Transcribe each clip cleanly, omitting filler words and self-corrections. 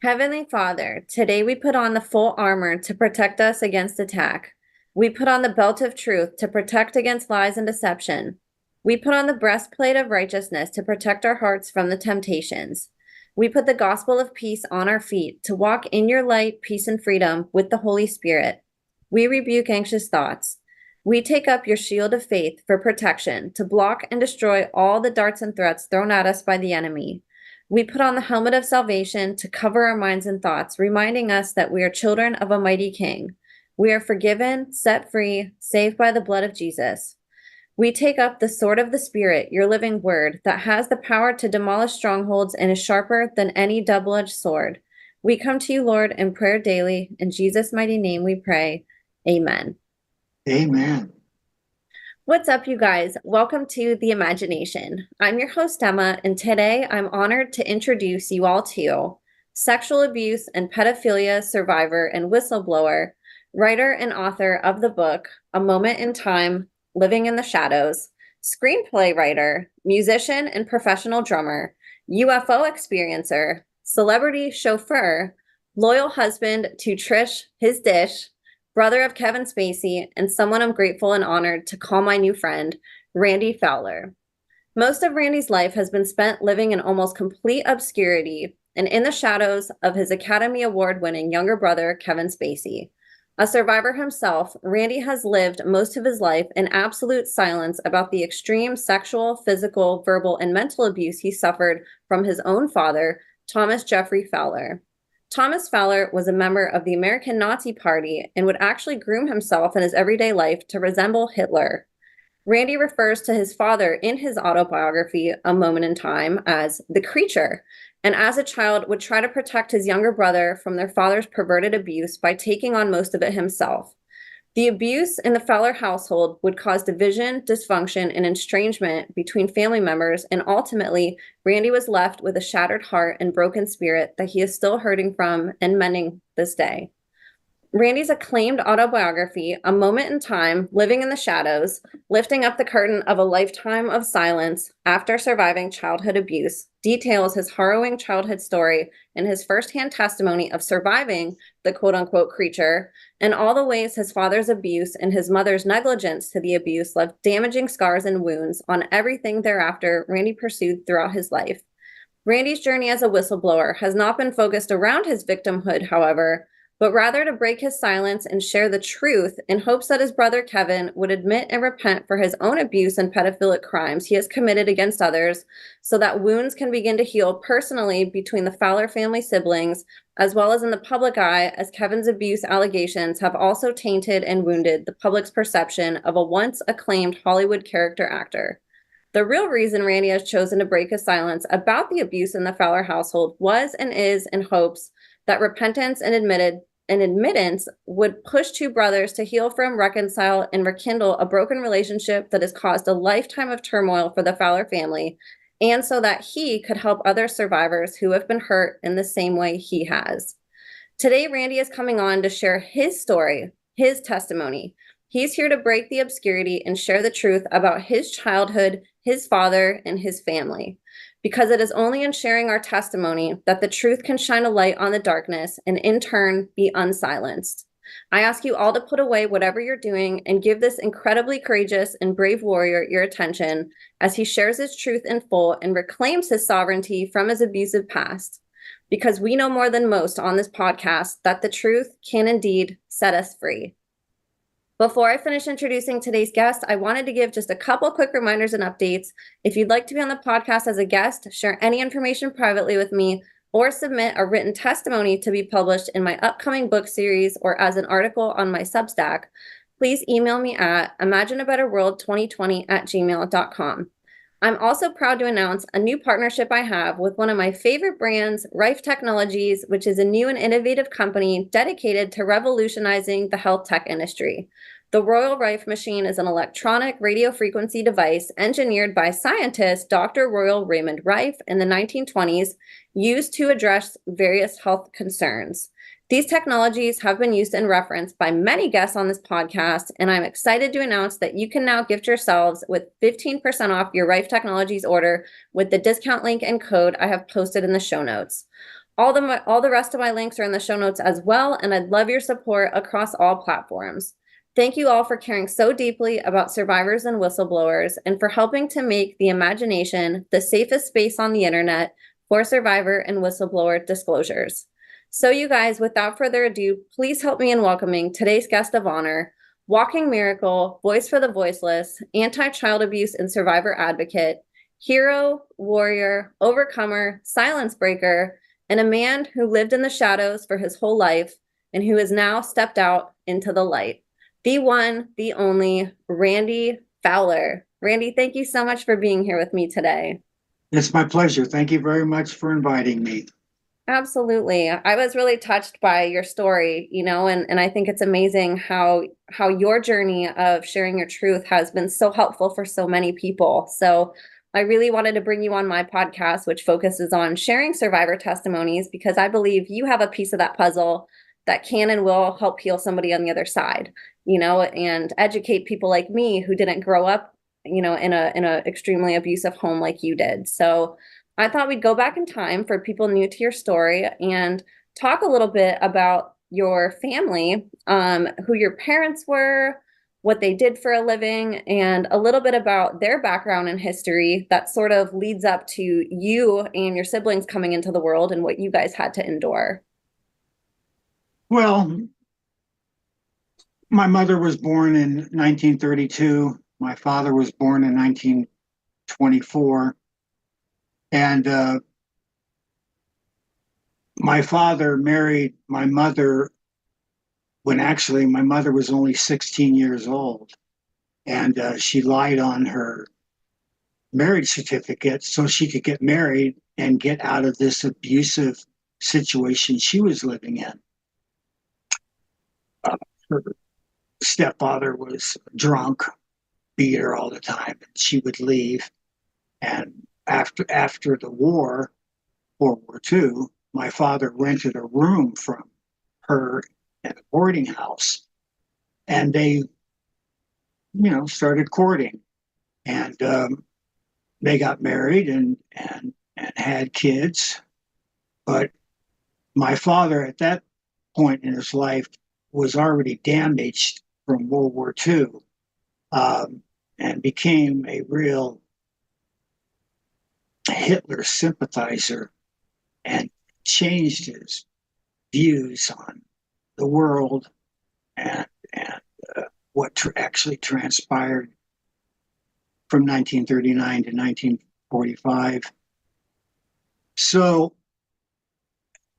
Heavenly Father, today we put on the full armor to protect us against attack. We put on the belt of truth to protect against lies and deception. We put on the breastplate of righteousness to protect our hearts from the temptations. We put the gospel of peace on our feet to walk in your light, peace, and freedom with the Holy Spirit. We rebuke anxious thoughts. We take up your shield of faith for protection to block and destroy all the darts and threats thrown at us by the enemy. We put on the helmet of salvation to cover our minds and thoughts, reminding us that we are children of a mighty King. We are forgiven, set free, saved by the blood of Jesus. We take up the sword of the Spirit, your living word, that has the power to demolish strongholds and is sharper than any double-edged sword. We come to you, Lord, in prayer daily. In Jesus' mighty name we pray. Amen. Amen. What's up, you guys? Welcome to The Imagination. I'm your host, Emma, and today I'm honored to introduce you all to sexual abuse and pedophilia survivor and whistleblower, writer and author of the book, A Moment in Time, Living in the Shadows, screenplay writer, musician and professional drummer, UFO experiencer, celebrity chauffeur, loyal husband to Trish His Dish, brother of Kevin Spacey, and someone I'm grateful and honored to call my new friend, Randy Fowler. Most of Randy's life has been spent living in almost complete obscurity and in the shadows of his Academy Award-winning younger brother, Kevin Spacey. A survivor himself, Randy has lived most of his life in absolute silence about the extreme sexual, physical, verbal, and mental abuse he suffered from his own father, Thomas Geoffrey Fowler. Thomas Fowler was a member of the American Nazi Party and would actually groom himself in his everyday life to resemble Hitler. Randy refers to his father in his autobiography, A Moment in Time, as the creature, and as a child would try to protect his younger brother from their father's perverted abuse by taking on most of it himself. The abuse in the Fowler household would cause division, dysfunction, and estrangement between family members, and ultimately, Randy was left with a shattered heart and broken spirit that he is still hurting from and mending this day. Randy's acclaimed autobiography, A Moment in Time, Living in the Shadows, lifting up the curtain of a lifetime of silence after surviving childhood abuse, details his harrowing childhood story and his firsthand testimony of surviving the quote-unquote creature, and all the ways his father's abuse and his mother's negligence to the abuse left damaging scars and wounds on everything thereafter Randy pursued throughout his life. Randy's journey as a whistleblower has not been focused around his victimhood, however, but rather to break his silence and share the truth in hopes that his brother Kevin would admit and repent for his own abuse and pedophilic crimes he has committed against others, so that wounds can begin to heal personally between the Fowler family siblings, as well as in the public eye, as Kevin's abuse allegations have also tainted and wounded the public's perception of a once acclaimed Hollywood character actor. The real reason Randy has chosen to break his silence about the abuse in the Fowler household was and is in hopes that repentance and admittance would push two brothers to heal from, reconcile, and rekindle a broken relationship that has caused a lifetime of turmoil for the Fowler family, and so that he could help other survivors who have been hurt in the same way he has. Today, Randy is coming on to share his story, his testimony. He's here to break the obscurity and share the truth about his childhood, his father, and his family. Because it is only in sharing our testimony that the truth can shine a light on the darkness and in turn be unsilenced. I ask you all to put away whatever you're doing and give this incredibly courageous and brave warrior your attention as he shares his truth in full and reclaims his sovereignty from his abusive past. Because we know more than most on this podcast that the truth can indeed set us free. Before I finish introducing today's guest, I wanted to give just a couple quick reminders and updates. If you'd like to be on the podcast as a guest, share any information privately with me, or submit a written testimony to be published in my upcoming book series or as an article on my Substack, please email me at imagineabetterworld2020@gmail.com. I'm also proud to announce a new partnership I have with one of my favorite brands, Rife Technologies, which is a new and innovative company dedicated to revolutionizing the health tech industry. The Royal Rife machine is an electronic radio frequency device engineered by scientist Dr. Royal Raymond Rife in the 1920s, used to address various health concerns. These technologies have been used and referenced by many guests on this podcast, and I'm excited to announce that you can now gift yourselves with 15% off your Rife Technologies order with the discount link and code I have posted in the show notes. All the rest of my links are in the show notes as well, and I'd love your support across all platforms. Thank you all for caring so deeply about survivors and whistleblowers and for helping to make the imagination the safest space on the internet for survivor and whistleblower disclosures. So you guys, without further ado, please help me in welcoming today's guest of honor, walking miracle, voice for the voiceless, anti-child abuse and survivor advocate, hero, warrior, overcomer, silence breaker, and a man who lived in the shadows for his whole life and who has now stepped out into the light. The one, the only, Randy Fowler. Randy, thank you so much for being here with me today. It's my pleasure. Thank you very much for inviting me. Absolutely. I was really touched by your story, and I think it's amazing how your journey of sharing your truth has been so helpful for so many people. So I really wanted to bring you on my podcast, which focuses on sharing survivor testimonies, because I believe you have a piece of that puzzle that can and will help heal somebody on the other side, and educate people like me who didn't grow up, in a extremely abusive home like you did. So I thought we'd go back in time for people new to your story and talk a little bit about your family, who your parents were, what they did for a living, and a little bit about their background and history that sort of leads up to you and your siblings coming into the world and what you guys had to endure. Well, my mother was born in 1932. My father was born in 1924. And my father married my mother when actually my mother was only 16 years old. And she lied on her marriage certificate so she could get married and get out of this abusive situation she was living in. Her stepfather was drunk, beat her all the time, and she would leave. And after the war, World War II, my father rented a room from her at a boarding house, and they, started courting, and they got married and had kids. But my father, at that point in his life, was already damaged from World War II, and became a real Hitler sympathizer and changed his views on the world and what actually transpired from 1939 to 1945. So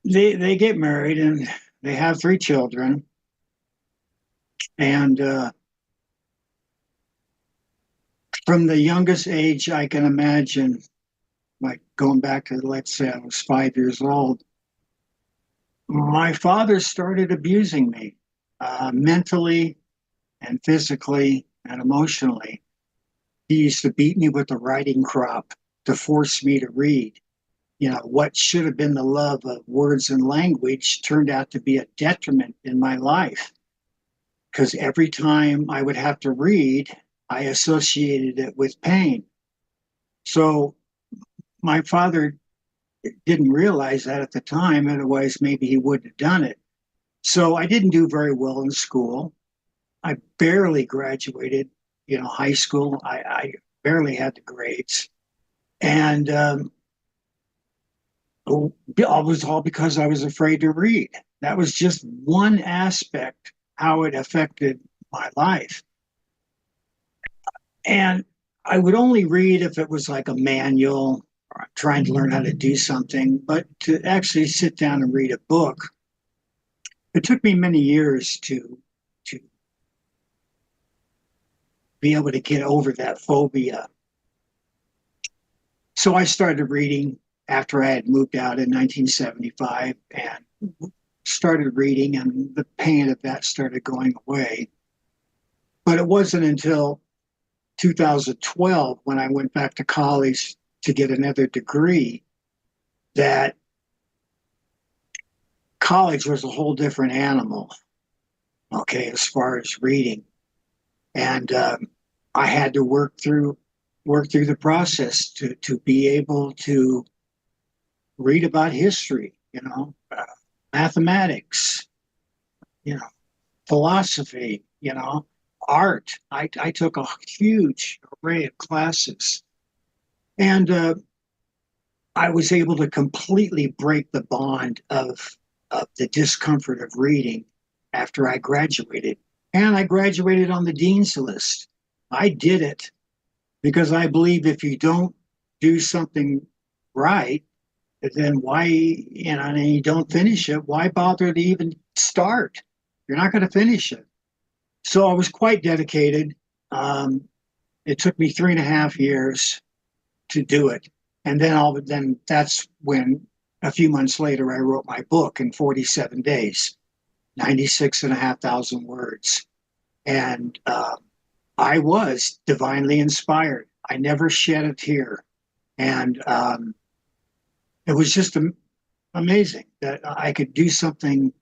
they get married and they have 3 children. And from the youngest age I can imagine, like going back to, let's say I was 5 years old, my father started abusing me mentally and physically and emotionally. He used to beat me with a riding crop to force me to read. What should have been the love of words and language turned out to be a detriment in my life, because every time I would have to read, I associated it with pain. So my father didn't realize that at the time, otherwise maybe he wouldn't have done it. So I didn't do very well in school. I barely graduated, high school. I barely had the grades. And it was all because I was afraid to read. That was just one aspect, how it affected my life. And I would only read if it was like a manual or I'm trying to learn how to do something, but to actually sit down and read a book, it took me many years to be able to get over that phobia. So I started reading after I had moved out in 1975 and started reading, and the pain of that started going away. But it wasn't until 2012, when I went back to college to get another degree, that college was a whole different animal, okay, as far as reading. And I had to work through the process to be able to read about history mathematics, you know, philosophy, art. I took a huge array of classes. And I was able to completely break the bond of the discomfort of reading after I graduated. And I graduated on the dean's list. I did it because I believe if you don't do something right, then why, and you don't finish it, why bother to even start? You're not going to finish it. So I was quite dedicated. It took me 3.5 years to do it. And then that's when a few months later I wrote my book in 47 days, 96,500 words. And I was divinely inspired. I never shed a tear. And it was just amazing that I could do something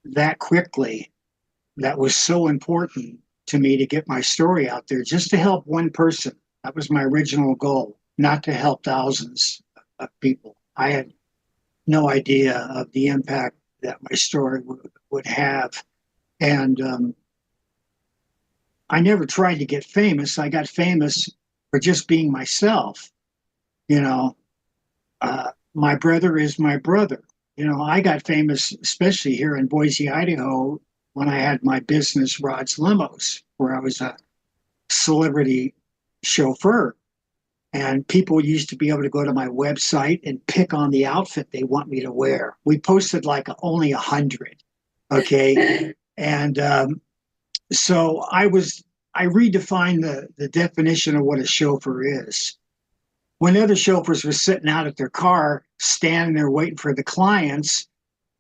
that quickly that was so important to me to get my story out there, just to help one person. That was my original goal, not to help thousands of people. I had no idea of the impact that my story would have. And I never tried to get famous. I got famous for just being myself. You know, my brother is my brother. I got famous, especially here in Boise, Idaho, when I had my business, Rod's Limos, where I was a celebrity chauffeur. And people used to be able to go to my website and pick on the outfit they want me to wear. We posted like only 100, okay? And so I redefined the definition of what a chauffeur is. When other chauffeurs were sitting out at their car, standing there waiting for the clients,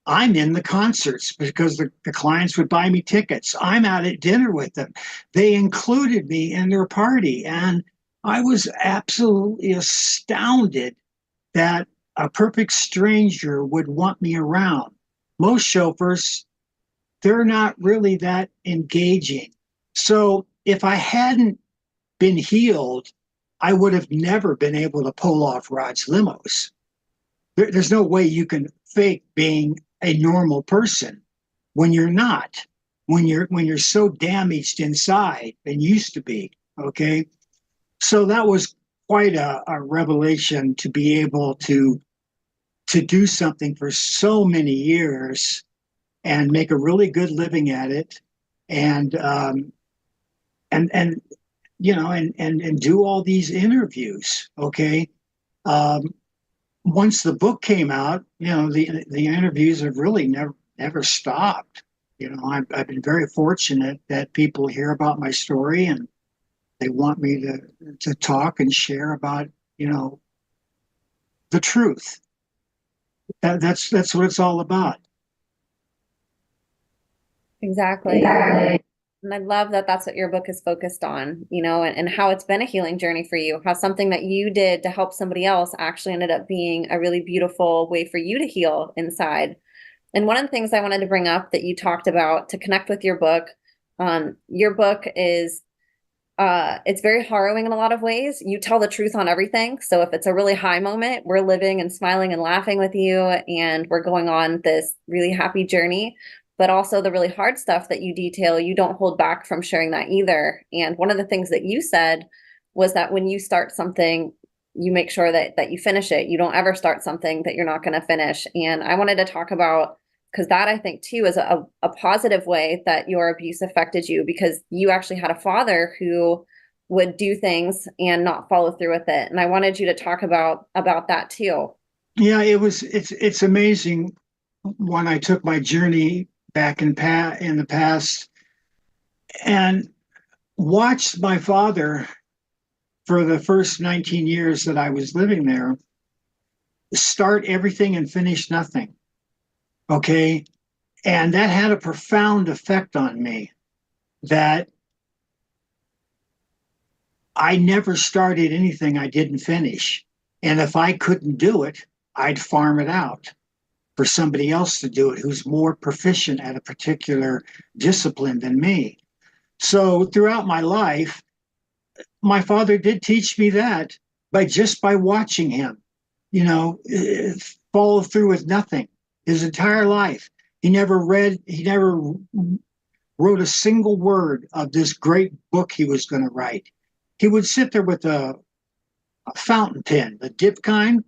I'm in the concerts because the clients would buy me tickets. I'm out at dinner with them. They included me in their party. And I was absolutely astounded that a perfect stranger would want me around. Most chauffeurs, they're not really that engaging. So if I hadn't been healed, I would have never been able to pull off Rod's Limos. There's no way you can fake being a normal person when you're not, when you're so damaged inside and used to be, okay? So that was quite a revelation to be able to do something for so many years and make a really good living at it, and do all these interviews. Okay, once the book came out, the interviews have really never stopped. I've been very fortunate that people hear about my story and they want me to talk and share about the truth. That's what it's all about. Exactly. And I love that that's what your book is focused on, and how it's been a healing journey for you, how something that you did to help somebody else actually ended up being a really beautiful way for you to heal inside. And one of the things I wanted to bring up that you talked about to connect with your book is it's very harrowing in a lot of ways. You tell the truth on everything. So if it's a really high moment, we're living and smiling and laughing with you, and we're going on this really happy journey. But also the really hard stuff that you detail, you don't hold back from sharing that either. And one of the things that you said was that when you start something, you make sure that you finish it. You don't ever start something that you're not going to finish. And I wanted to talk about, because that I think too is a positive way that your abuse affected you, because you actually had a father who would do things and not follow through with it. And I wanted you to talk about that too. Yeah, it's amazing when I took my journey back in the past and watched my father for the first 19 years that I was living there start everything and finish nothing. Okay. And that had a profound effect on me, that I never started anything I didn't finish. And if I couldn't do it, I'd farm it out for somebody else to do it who's more proficient at a particular discipline than me. So throughout my life, my father did teach me that by watching him. followed through with nothing his entire life. He never wrote a single word of this great book he was going to write. He would sit there with a fountain pen, the dip kind,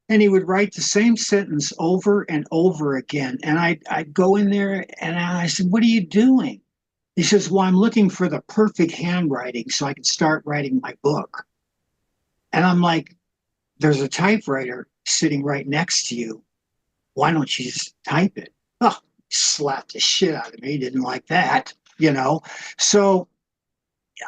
and he would write the same sentence over and over again. And I'd go in there and I said, "What are you doing?" He says, "Well, I'm looking for the perfect handwriting so I can start writing my book." And I'm like, "There's a typewriter sitting right next to you. Why don't you just type it?" Oh, he slapped the shit out of me. He didn't like that. So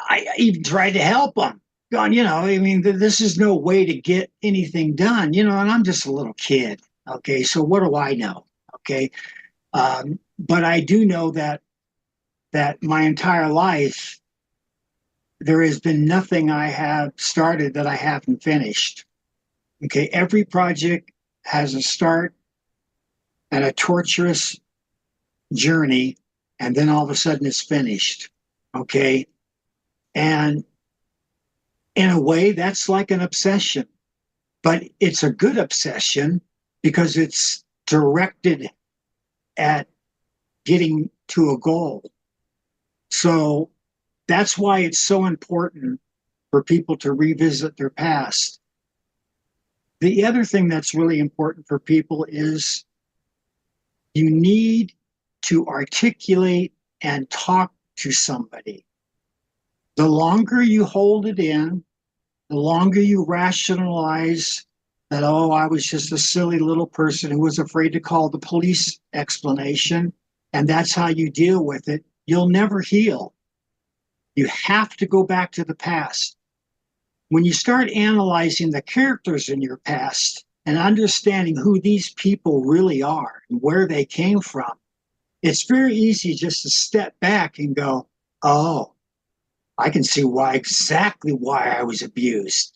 I even tried to help him. Going, I mean, this is no way to get anything done, and I'm just a little kid. Okay, so what do I know? Okay, but I do know that my entire life there has been nothing I have started that I haven't finished. Okay, every project has a start and a torturous journey, and then all of a sudden it's finished. Okay, and in a way, that's like an obsession, but it's a good obsession because it's directed at getting to a goal. So that's why it's so important for people to revisit their past. The other thing that's really important for people is you need to articulate and talk to somebody. The longer you hold it in, the longer you rationalize that, oh, I was just a silly little person who was afraid to call the police explanation, and that's how you deal with it, you'll never heal. You have to go back to the past. When you start analyzing the characters in your past and understanding who these people really are and where they came from, it's very easy just to step back and go, oh, I can see exactly why I was abused.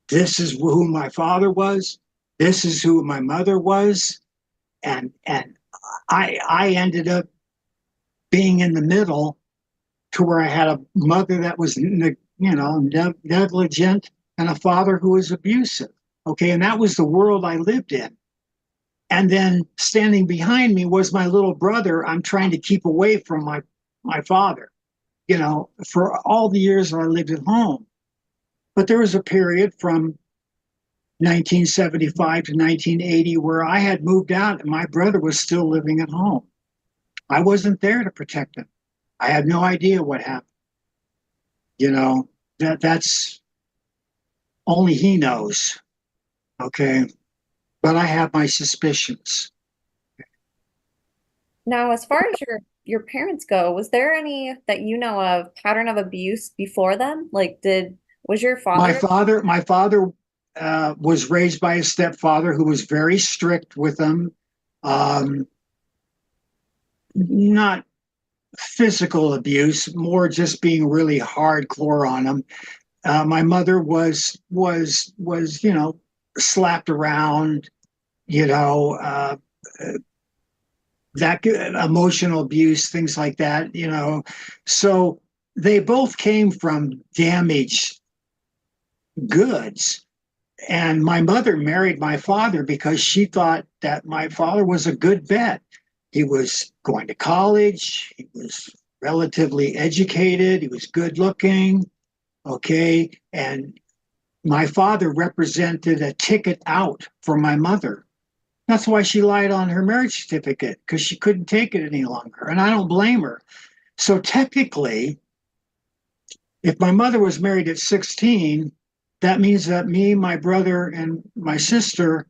This is who my father was. This is who my mother was. And I ended up being in the middle to where I had a mother that was, negligent and a father who was abusive. Okay. And that was the world I lived in. And then standing behind me was my little brother. I'm trying to keep away from my father. For all the years that I lived at home. But there was a period from 1975 to 1980 where I had moved out and my brother was still living at home. I wasn't there to protect him. I had no idea what happened. That's only he knows. Okay. But I have my suspicions. Now, as far as your parents go, was there any that you know of pattern of abuse before them? Like, was your My father? father, my father was raised by a stepfather who was very strict with him. Not physical abuse, more just being really hardcore on him. My mother was slapped around, that emotional abuse, things like that. So they both came from damaged goods. And my mother married my father because she thought that my father was a good bet. He was going to college. He was relatively educated. He was good looking. Okay. And my father represented a ticket out for my mother. That's why she lied on her marriage certificate, because she couldn't take it any longer. And I don't blame her. So technically, if my mother was married at 16, that means that me, my brother, and my sister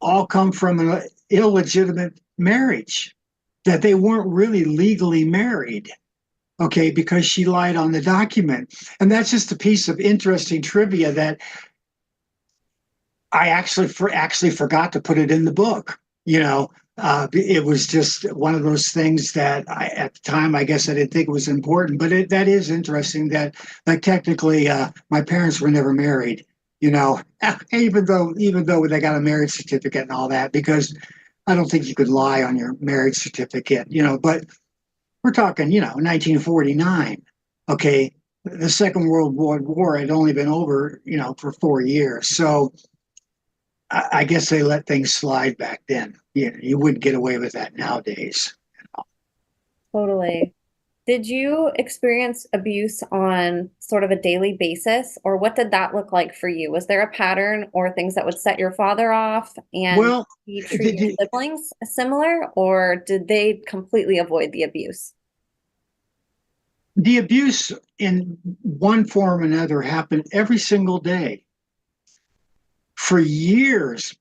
all come from an illegitimate marriage, that they weren't really legally married. Okay, because she lied on the document. And that's just a piece of interesting trivia that I actually forgot to put it in the book. It was just one of those things that at the time, I guess I didn't think it was important, but that is interesting that, like, technically, my parents were never married. Even though they got a marriage certificate and all that, because I don't think you could lie on your marriage certificate. But we're talking, 1949. Okay, the Second World War had only been over, for 4 years, so. I guess they let things slide back then. You wouldn't get away with that nowadays. Totally. Did you experience abuse on sort of a daily basis, or what did that look like for you? Was there a pattern or things that would set your father off? And Well, he treat your the, siblings similar, or did they completely avoid the abuse? the abuse in one form or another happened every single day for years,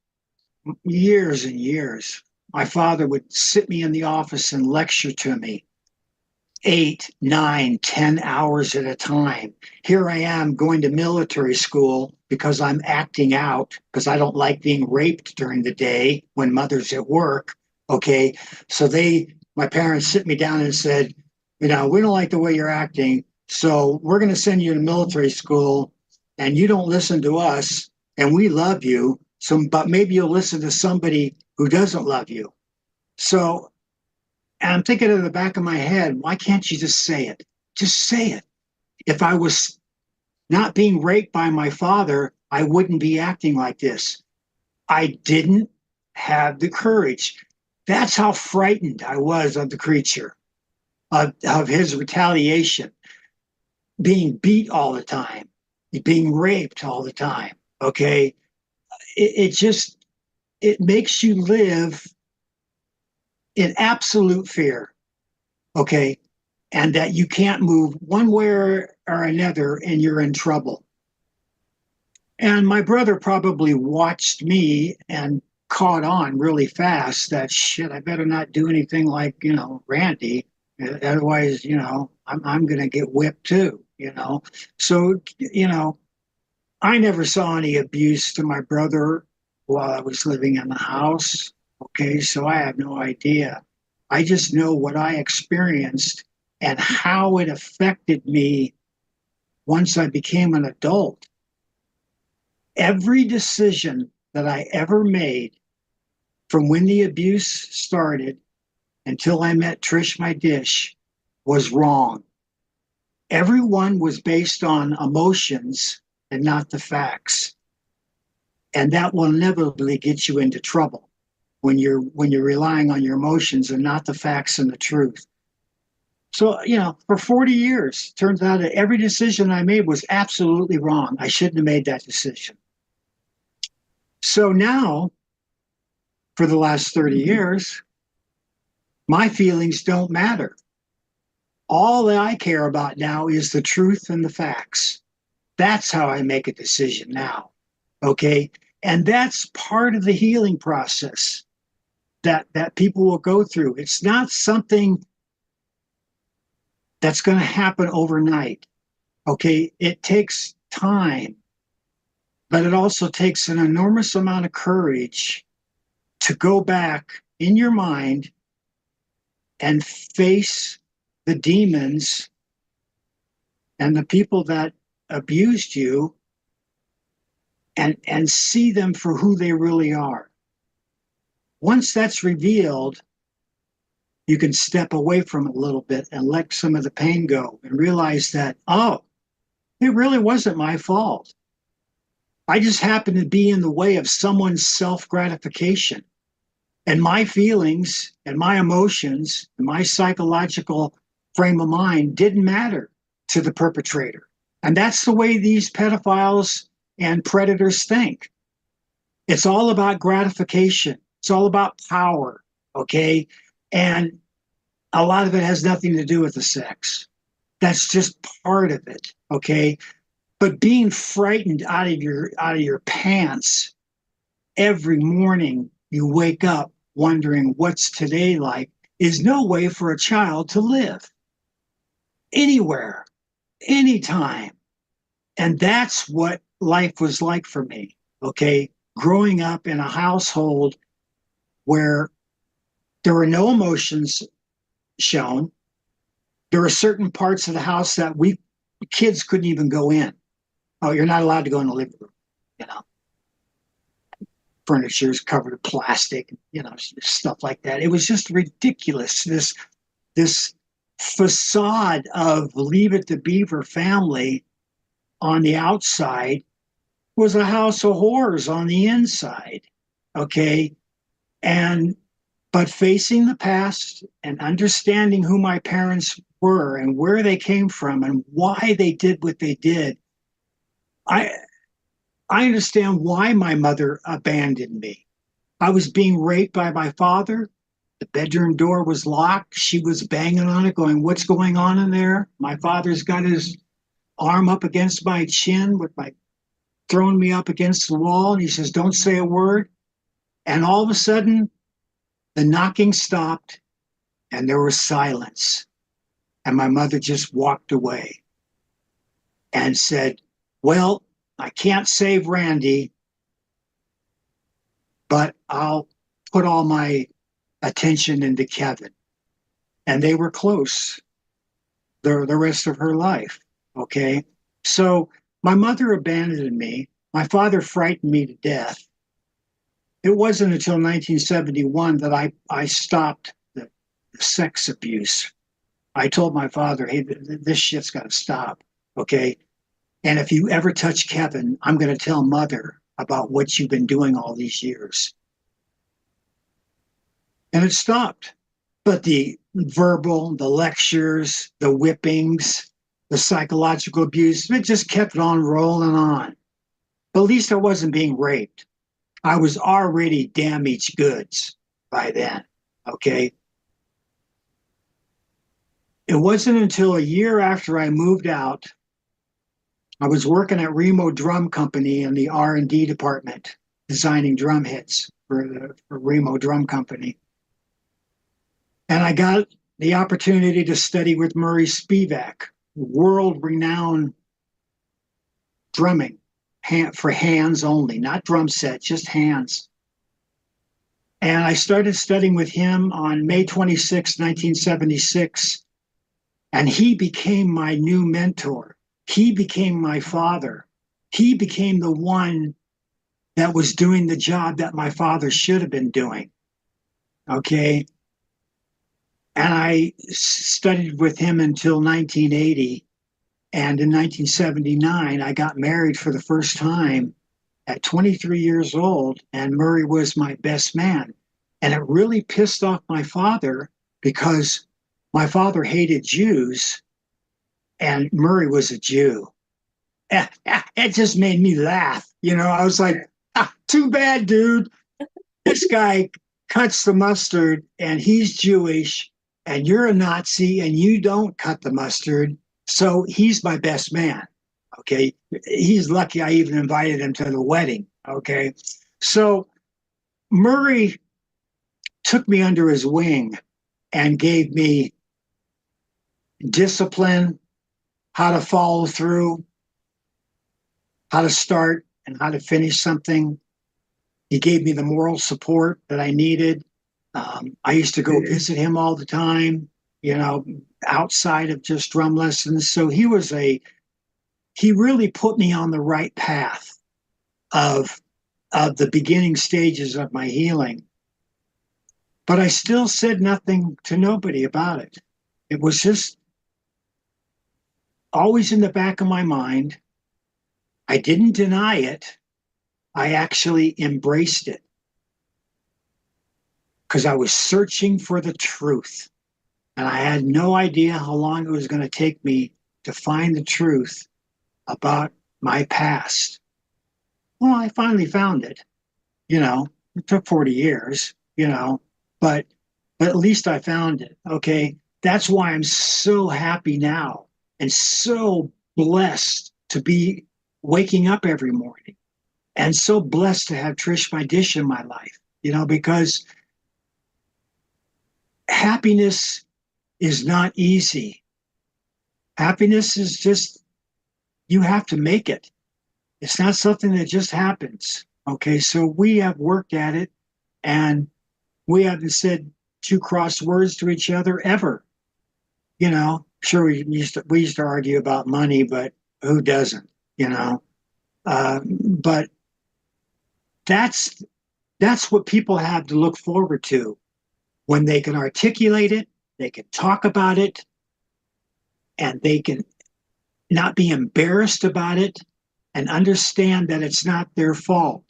years and years. My father would sit me in the office and lecture to me 8, 9, 10 hours at a time. Here I am going to military school because I'm acting out because I don't like being raped during the day when mother's at work. Okay. So my parents sit me down and said, we don't like the way you're acting. So we're going to send you to military school and you don't listen to us and we love you. So, but maybe you'll listen to somebody who doesn't love you. So and I'm thinking in the back of my head, why can't you just say it? Just say it. If I was not being raped by my father, I wouldn't be acting like this. I didn't have the courage. That's how frightened I was of the creature, of his retaliation, being beat all the time, being raped all the time. Okay. It makes you live in absolute fear. Okay. And that you can't move one way or another and you're in trouble. And my brother probably watched me and caught on really fast that shit, I better not do anything like, Randy. Otherwise, I'm going to get whipped too. So, I never saw any abuse to my brother while I was living in the house. Okay. So I have no idea. I just know what I experienced and how it affected me once I became an adult. Every decision that I ever made from when the abuse started until I met Trish My Dish was wrong. Everyone was based on emotions and not the facts. And that will inevitably get you into trouble when you're relying on your emotions and not the facts and the truth. So, for 40 years, turns out that every decision I made was absolutely wrong. I shouldn't have made that decision. So now, for the last 30 years, my feelings don't matter. All that I care about now is the truth and the facts. That's how I make a decision now. Okay. And that's part of the healing process that people will go through. It's not something that's going to happen overnight. Okay. It takes time, but it also takes an enormous amount of courage to go back in your mind and face the demons and the people that abused you and see them for who they really are. Once that's revealed, you can step away from it a little bit and let some of the pain go and realize that, oh, it really wasn't my fault. I just happened to be in the way of someone's self-gratification. And my feelings and my emotions and my psychological frame of mind didn't matter to the perpetrator. And that's the way these pedophiles and predators think. It's all about gratification. It's all about power. Okay. And a lot of it has nothing to do with the sex. That's just part of it. Okay. But being frightened out of your pants every morning you wake up wondering what's today like is no way for a child to live anywhere, anytime. And that's what life was like for me. Okay. Growing up in a household where there were no emotions shown. There were certain parts of the house that we kids couldn't even go in. Oh, you're not allowed to go in the living room. You know, furniture is covered in plastic. Stuff like that. It was just ridiculous. This facade of Leave It to Beaver family on the outside was a house of horrors on the inside. Okay. But facing the past and understanding who my parents were and where they came from and why they did what they did, I I understand why my mother abandoned me. I was being raped by my father. The bedroom door was locked. She was banging on it, going, "What's going on in there?" My father's got his arm up against my chin with my throwing me up against the wall. And he says, "Don't say a word." And all of a sudden, the knocking stopped and there was silence. And my mother just walked away and said, "Well, I can't save Randy, but I'll put all my attention into Kevin." And they were close the rest of her life. Okay. So my mother abandoned me. My father frightened me to death. It wasn't until 1971 that I stopped the sex abuse. I told my father, "Hey, this shit's got to stop." Okay. "And if you ever touch Kevin, I'm going to tell mother about what you've been doing all these years." And it stopped. But the verbal, the lectures, the whippings, the psychological abuse, it just kept on rolling on. But at least I wasn't being raped. I was already damaged goods by then. Okay. It wasn't until a year after I moved out, I was working at Remo Drum Company in the R&D department, designing drum hits for Remo Drum Company. And I got the opportunity to study with Murray Spivak, world-renowned drumming for hands only, not drum set, just hands. And I started studying with him on May 26, 1976, and he became my new mentor. He became my father. He became the one that was doing the job that my father should have been doing. Okay. And I studied with him until 1980. And in 1979, I got married for the first time at 23 years old, and Murray was my best man. And it really pissed off my father because my father hated Jews, and Murray was a Jew. It just made me laugh. I was like, too bad, dude. This guy cuts the mustard, and he's Jewish, and you're a Nazi, and you don't cut the mustard. So he's my best man. Okay. He's lucky I even invited him to the wedding. Okay. So Murray took me under his wing and gave me discipline, how to follow through, how to start and how to finish something. He gave me the moral support that I needed. I used to go visit him all the time, outside of just drum lessons. So he really put me on the right path of the beginning stages of my healing. But I still said nothing to nobody about it. It was just always in the back of my mind. I didn't deny it. I actually embraced it because I was searching for the truth. And I had no idea how long it was going to take me to find the truth about my past. Well, I finally found it. It took 40 years, but at least I found it. Okay. That's why I'm so happy now and so blessed to be waking up every morning and so blessed to have Trish My Dish in my life, because happiness is not easy. Happiness is just, you have to make it. It's not something that just happens. Okay, so we have worked at it, and we haven't said two cross words to each other ever. Sure, we used to argue about money, but who doesn't? But that's what people have to look forward to when they can articulate it, they can talk about it, and they can not be embarrassed about it, and understand that it's not their fault.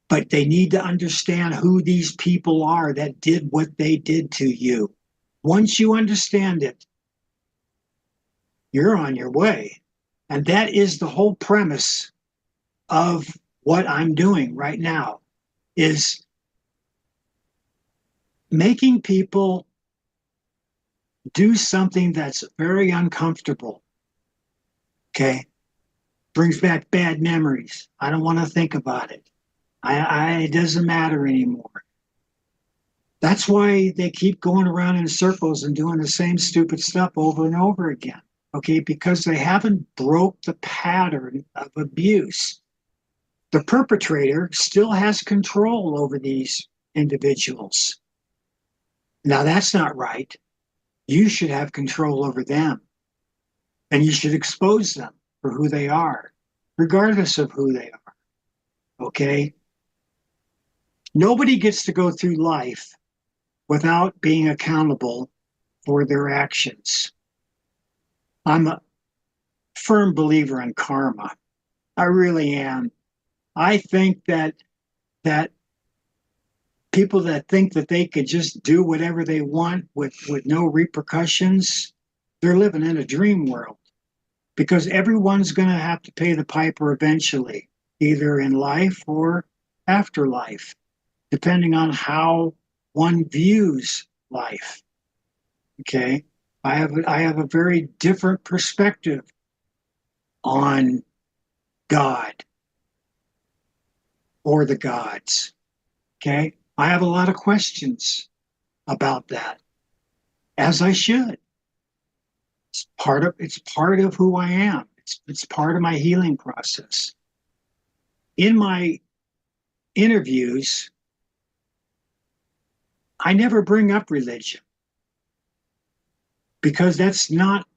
But they need to understand who these people are that did what they did to you. Once you understand it, you're on your way. And that is the whole premise of what I'm doing right now, is making people do something that's very uncomfortable. Okay? Brings back bad memories. I don't want to think about it. It doesn't matter anymore. That's why they keep going around in circles and doing the same stupid stuff over and over again. Okay, because they haven't broke the pattern of abuse. The perpetrator still has control over these individuals. Now, that's not right. You should have control over them, and you should expose them for who they are, regardless of who they are. Okay? Nobody gets to go through life without being accountable for their actions. I'm a firm believer in karma. I really am. I think that people that think that they could just do whatever they want with no repercussions, they're living in a dream world, because everyone's going to have to pay the piper eventually, either in life or afterlife, depending on how one views life. Okay? I have a very different perspective on God or the gods. Okay? I have a lot of questions about that, as I should. It's part of who I am. It's part of my healing process. In my interviews, I never bring up religion, because that's not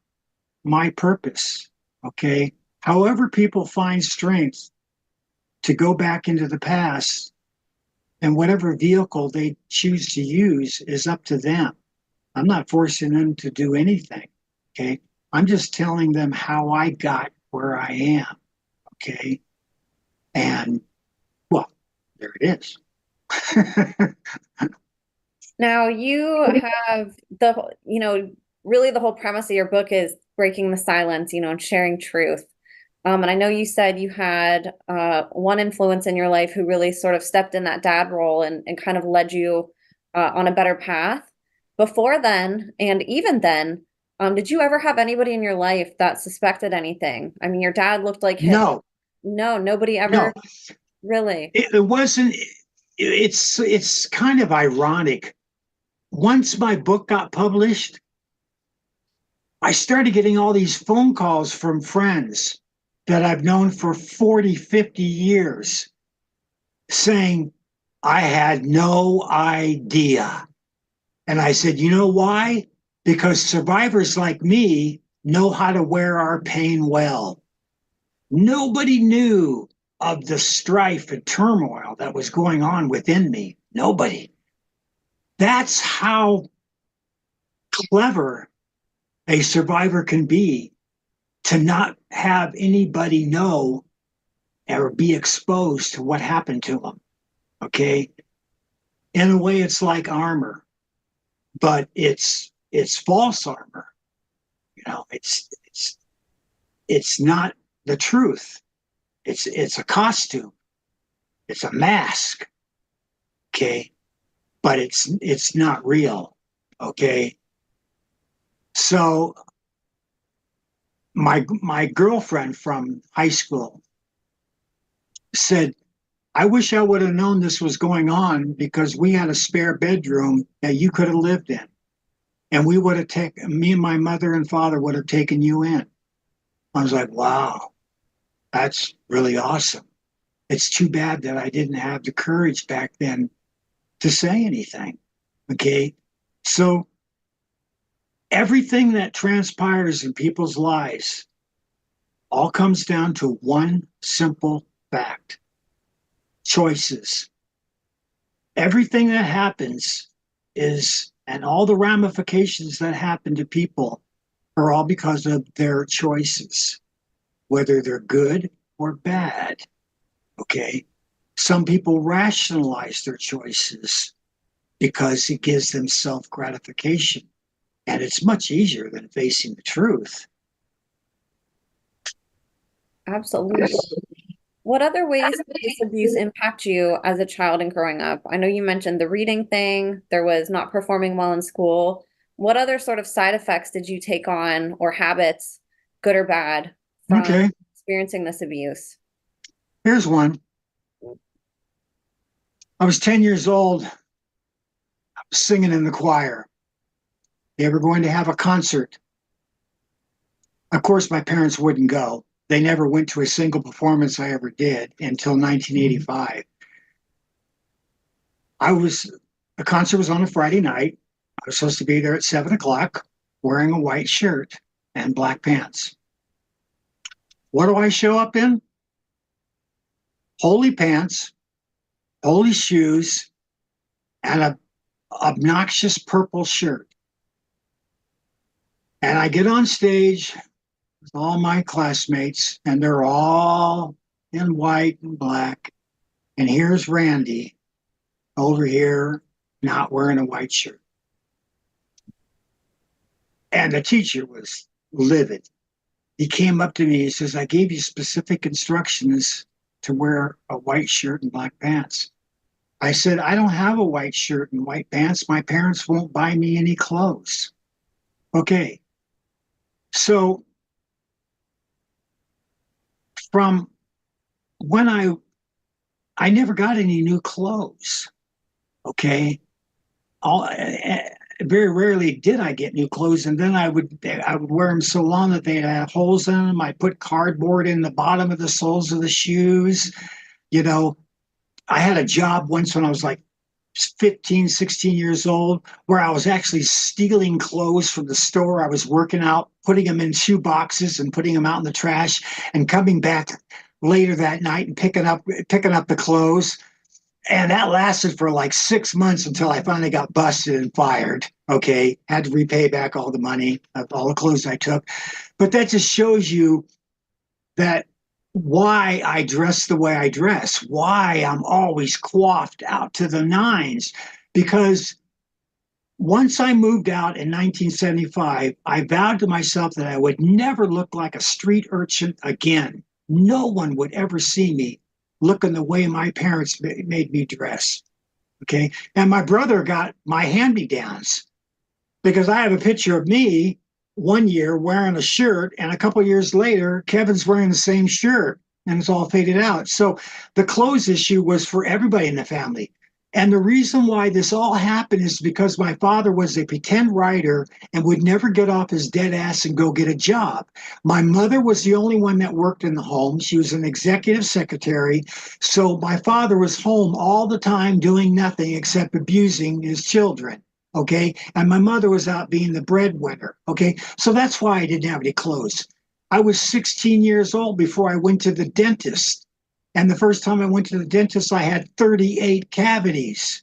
my purpose. Okay? However, people find strength to go back into the past, and whatever vehicle they choose to use is up to them. I'm not forcing them to do anything. Okay? I'm just telling them how I got where I am. Okay? And, well, there it is. Now you have really the whole premise of your book is breaking the silence, and sharing truth. And I know you said you had one influence in your life who really sort of stepped in that dad role and kind of led you on a better path. Before then, and even then, did you ever have anybody in your life that suspected anything? I mean, your dad looked like him. No, No, nobody no, ever really. it wasn't. It's kind of ironic. Once my book got published, I started getting all these phone calls from friends that I've known for 40, 50 years saying, I had no idea. And I said, you know why? Because survivors like me know how to wear our pain well. Nobody knew of the strife and turmoil that was going on within me. Nobody. That's how clever a survivor can be, to not have anybody know or be exposed to what happened to them. Okay? In a way, it's like armor, but it's false armor. It's not the truth. It's a costume. It's a mask. Okay? But it's not real. Okay? So my girlfriend from high school said, I wish I would have known this was going on, because we had a spare bedroom that you could have lived in. And we would have taken, me and my mother and father would have taken you in. I was like, wow, that's really awesome. It's too bad that I didn't have the courage back then to say anything. Okay? So everything that transpires in people's lives all comes down to one simple fact: choices. Everything that happens and all the ramifications that happen to people are all because of their choices, whether they're good or bad. Okay. Some people rationalize their choices because it gives them self gratification. And it's much easier than facing the truth. Absolutely. What other ways did this abuse impact you as a child and growing up? I know you mentioned the reading thing, there was not performing well in school. What other sort of side effects did you take on or habits, good or bad, from Okay. experiencing this abuse? Here's one. I was 10 years old, singing in the choir. They were going to have a concert. Of course, my parents wouldn't go. They never went to a single performance I ever did until 1985. The concert was on a Friday night. I was supposed to be there at 7 o'clock wearing a white shirt and black pants. What do I show up in? Holy pants, holy shoes, and a obnoxious purple shirt. And I get on stage with all my classmates, and they're all in white and black. And here's Randy over here, not wearing a white shirt. And the teacher was livid. He came up to me, he says, I gave you specific instructions to wear a white shirt and black pants. I said, I don't have a white shirt and white pants. My parents won't buy me any clothes. Okay. So from when I never got any new clothes. Okay. Very rarely did I get new clothes, and then I would wear them so long that they'd have holes in them. I put cardboard in the bottom of the soles of the shoes. You know, I had a job once when I was like 15, 16 years old, where I was actually stealing clothes from the store I was working out, putting them in shoe boxes and putting them out in the trash, and coming back later that night and picking up the clothes. And that lasted for like 6 months until I finally got busted and fired. Okay. Had to repay back all the money of all the clothes I took. But that just shows you that why I dress the way I dress, why I'm always coiffed out to the nines. Because once I moved out in 1975, I vowed to myself that I would never look like a street urchin again. No one would ever see me looking the way my parents made me dress. Okay. And my brother got my hand-me-downs because I have a picture of me one year wearing a shirt, and a couple of years later, Kevin's wearing the same shirt, and it's all faded out. So the clothes issue was for everybody in the family. And the reason why this all happened is because my father was a pretend writer and would never get off his dead ass and go get a job. My mother was the only one that worked in the home. She was an executive secretary. So my father was home all the time doing nothing except abusing his children. Okay. And my mother was out being the breadwinner. Okay. So that's why I didn't have any clothes. I was 16 years old before I went to the dentist. And the first time I went to the dentist, I had 38 cavities.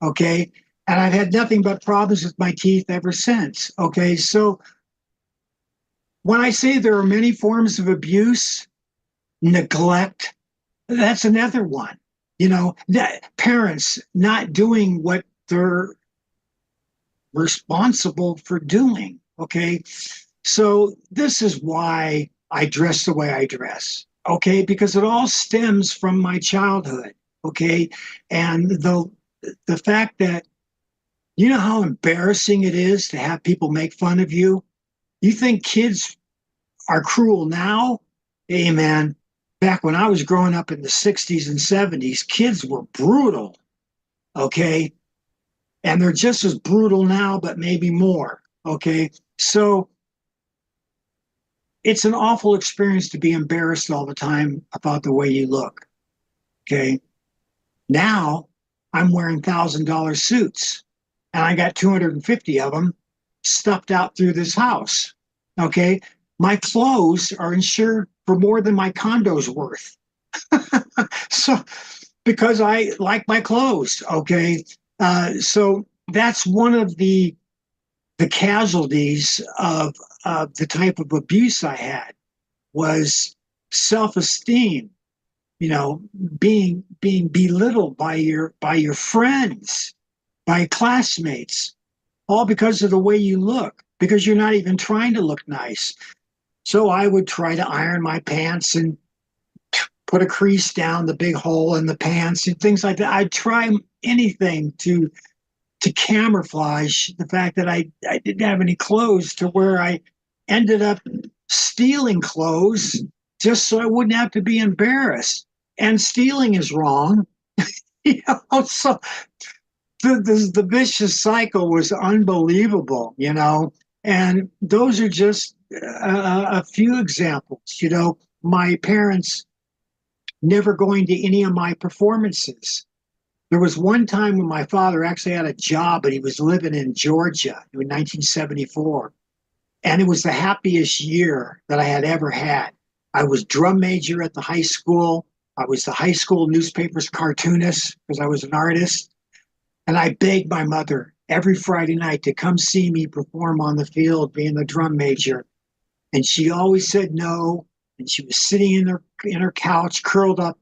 Okay. And I've had nothing but problems with my teeth ever since. Okay. So when I say there are many forms of abuse, neglect, that's another one. You know, that parents not doing what they're responsible for doing. Okay. So this is why I dress the way I dress. Okay, because it all stems from my childhood. Okay, and the fact that you know how embarrassing it is to have people make fun of you. You think kids are cruel now? Hey, man, back when I was growing up in the 60s and 70s, kids were brutal. Okay, and they're just as brutal now, but maybe more. Okay, so it's an awful experience to be embarrassed all the time about the way you look. Okay. Now I'm wearing $1,000 suits and I got 250 of them stuffed out through this house. Okay. My clothes are insured for more than my condo's worth. So, because I like my clothes. Okay. So that's one of the casualties of the type of abuse I had was self-esteem, being belittled by your friends, by classmates, all because of the way you look, because you're not even trying to look nice. So I would try to iron my pants and put a crease down the big hole in the pants and things like that. I'd try anything to camouflage the fact that I didn't have any clothes, to where I ended up stealing clothes just so I wouldn't have to be embarrassed. And stealing is wrong. So the vicious cycle was unbelievable, and those are just a few examples. My parents never going to any of my performances. There was one time when my father actually had a job, but he was living in Georgia in 1974. And it was the happiest year that I had ever had. I was drum major at the high school. I was the high school newspaper's cartoonist because I was an artist. And I begged my mother every Friday night to come see me perform on the field, being the drum major. And she always said no. And she was sitting in her couch, curled up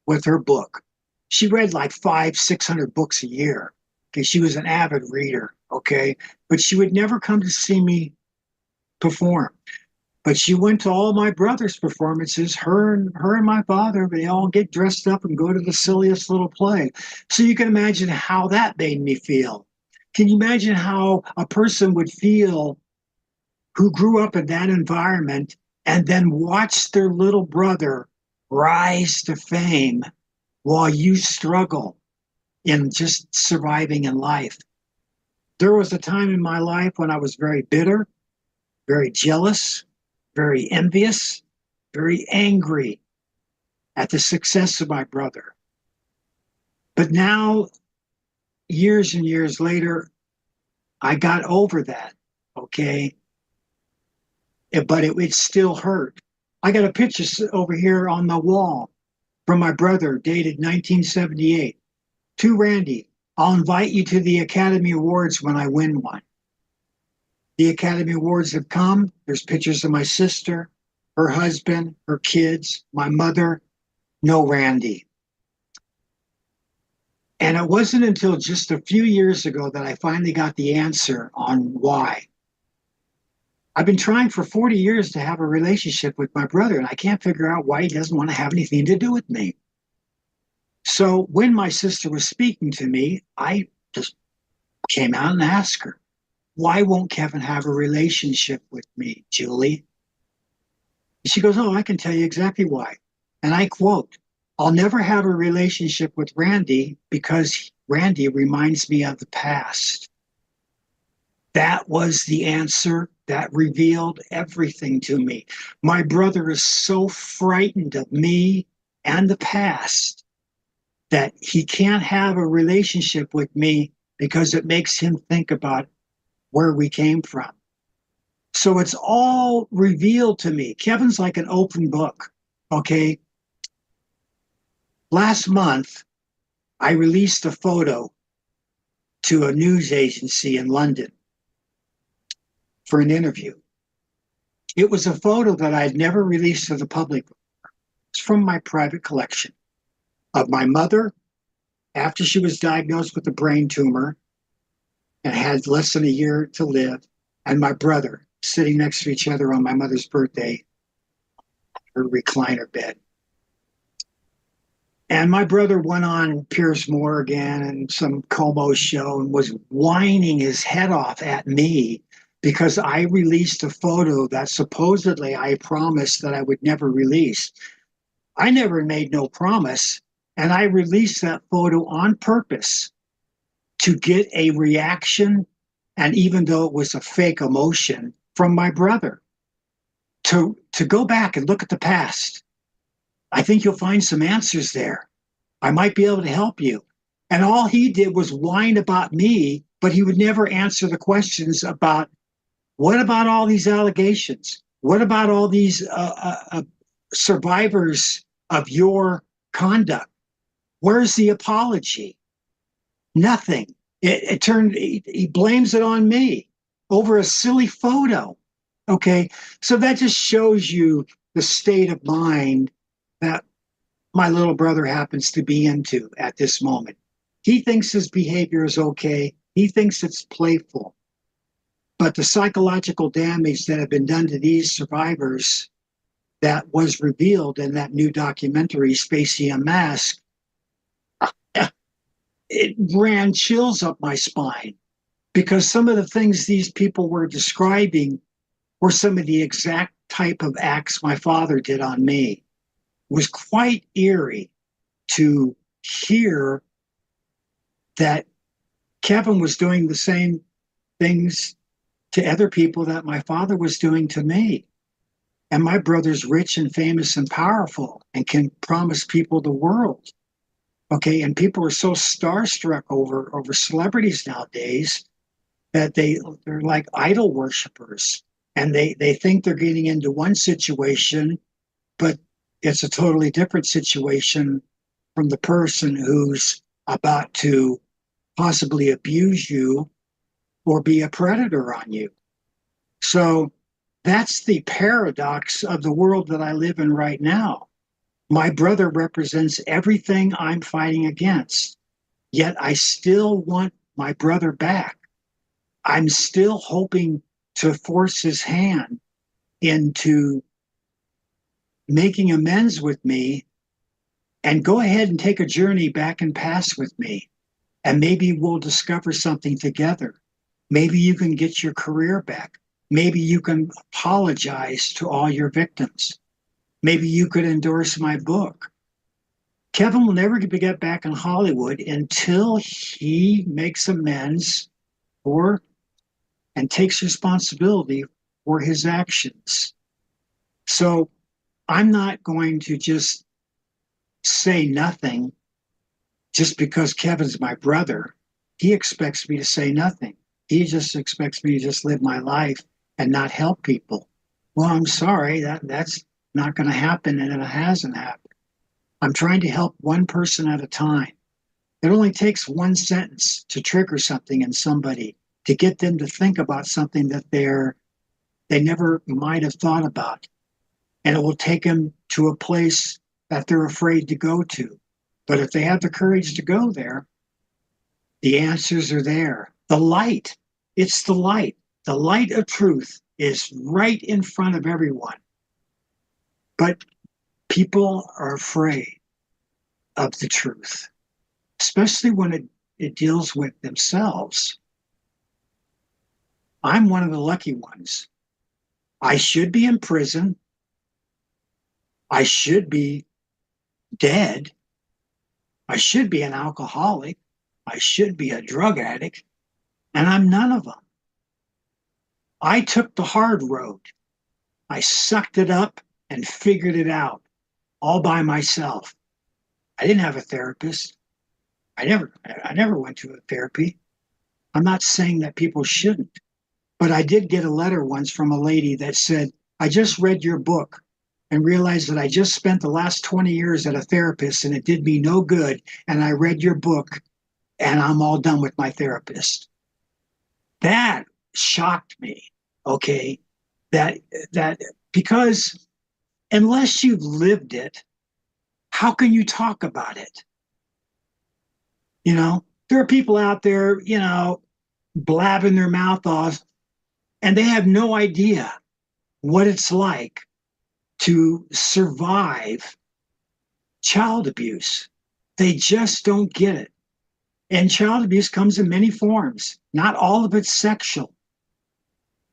with her book. She read like 500-600 books a year. Okay, she was an avid reader. Okay, but she would never come to see me perform. But she went to all my brother's performances. Her and my father, they all get dressed up and go to the silliest little play. So you can imagine how that made me feel. Can you imagine how a person would feel who grew up in that environment and then watched their little brother rise to fame while you struggle in just surviving in life? There was a time in my life when I was very bitter, very jealous, very envious, very angry at the success of my brother. But now, years and years later, I got over that, okay? But it still hurt. I got a picture over here on the wall from my brother, dated 1978. To Randy, I'll invite you to the Academy Awards when I win one. The Academy Awards have come. There's pictures of my sister, her husband, her kids, my mother. No Randy. And it wasn't until just a few years ago that I finally got the answer on why. I've been trying for 40 years to have a relationship with my brother, and I can't figure out why he doesn't want to have anything to do with me. So when my sister was speaking to me, I just came out and asked her, why won't Kevin have a relationship with me, Julie? She goes, oh, I can tell you exactly why. And I quote, I'll never have a relationship with Randy because Randy reminds me of the past. That was the answer that revealed everything to me. My brother is so frightened of me and the past that he can't have a relationship with me because it makes him think about where we came from. So it's all revealed to me. Kevin's like an open book, okay? Last month, I released a photo to a news agency in London for an interview. It was a photo that I'd never released to the public. It's from my private collection of my mother after she was diagnosed with a brain tumor and had less than a year to live, and my brother sitting next to each other on my mother's birthday, her recliner bed. And my brother went on Piers Morgan and some Como show and was whining his head off at me because I released a photo that supposedly I promised that I would never release. I never made no promise, and I released that photo on purpose to get a reaction, and even though it was a fake emotion, from my brother, to go back and look at the past. I think you'll find some answers there. I might be able to help you. And all he did was whine about me, but he would never answer the questions about, what about all these allegations? What about all these survivors of your conduct? Where's the apology? Nothing. He blames it on me over a silly photo. Okay, so that just shows you the state of mind that my little brother happens to be into at this moment. He thinks his behavior is okay. He thinks it's playful. But the psychological damage that had been done to these survivors that was revealed in that new documentary, Spacey Unmasked, it ran chills up my spine because some of the things these people were describing were some of the exact type of acts my father did on me. It was quite eerie to hear that Kevin was doing the same things to other people that my father was doing to me. And my brother's rich and famous and powerful and can promise people the world. Okay, and people are so starstruck over celebrities nowadays that they're like idol worshipers, and they think they're getting into one situation, but it's a totally different situation from the person who's about to possibly abuse you or be a predator on you. So that's the paradox of the world that I live in right now. My brother represents everything I'm fighting against, yet I still want my brother back. I'm still hoping to force his hand into making amends with me and go ahead and take a journey back and past with me. And maybe we'll discover something together. Maybe you can get your career back. Maybe you can apologize to all your victims. Maybe you could endorse my book. Kevin will never get back in Hollywood until he makes amends for and takes responsibility for his actions. So I'm not going to just say nothing just because Kevin's my brother. He expects me to say nothing. He just expects me to just live my life and not help people. Well, I'm sorry, that's not going to happen, and it hasn't happened. I'm trying to help one person at a time. It only takes one sentence to trigger something in somebody, to get them to think about something that they never might have thought about. And it will take them to a place that they're afraid to go to. But if they have the courage to go there, the answers are there. The light, it's the light. The light of truth is right in front of everyone. But people are afraid of the truth, especially when it deals with themselves. I'm one of the lucky ones. I should be in prison. I should be dead. I should be an alcoholic. I should be a drug addict. And I'm none of them. I took the hard road. I sucked it up and figured it out all by myself. I didn't have a therapist. I never went to a therapy. I'm not saying that people shouldn't, but I did get a letter once from a lady that said, I just read your book and realized that I just spent the last 20 years at a therapist and it did me no good. And I read your book and I'm all done with my therapist. That shocked me. Okay. That because unless you've lived it, how can you talk about it? You know, there are people out there, blabbing their mouth off, and they have no idea what it's like to survive child abuse. They just don't get it. And child abuse comes in many forms. Not all of it's sexual.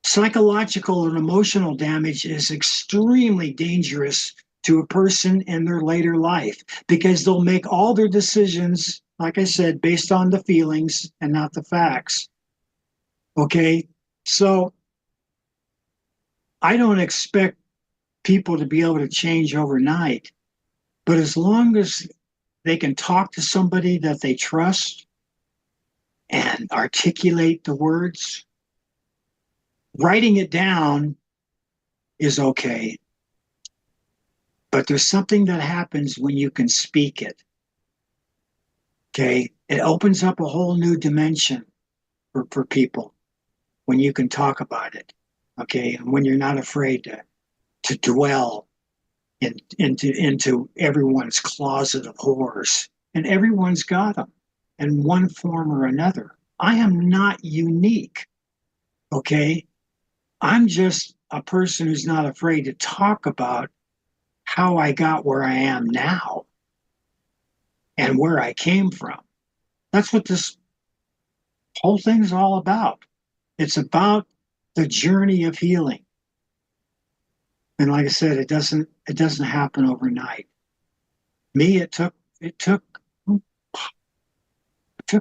Psychological and emotional damage is extremely dangerous to a person in their later life because they'll make all their decisions, like I said, based on the feelings and not the facts. Okay, so I don't expect people to be able to change overnight, but as long as they can talk to somebody that they trust and articulate the words, writing it down is okay. But there's something that happens when you can speak it. Okay, it opens up a whole new dimension for people when you can talk about it. Okay, and when you're not afraid to dwell into everyone's closet of horrors, and everyone's got them in one form or another. I am not unique, okay? I'm just a person who's not afraid to talk about how I got where I am now and where I came from. That's what this whole thing's all about. It's about the journey of healing. And like I said, it doesn't happen overnight. Me, it took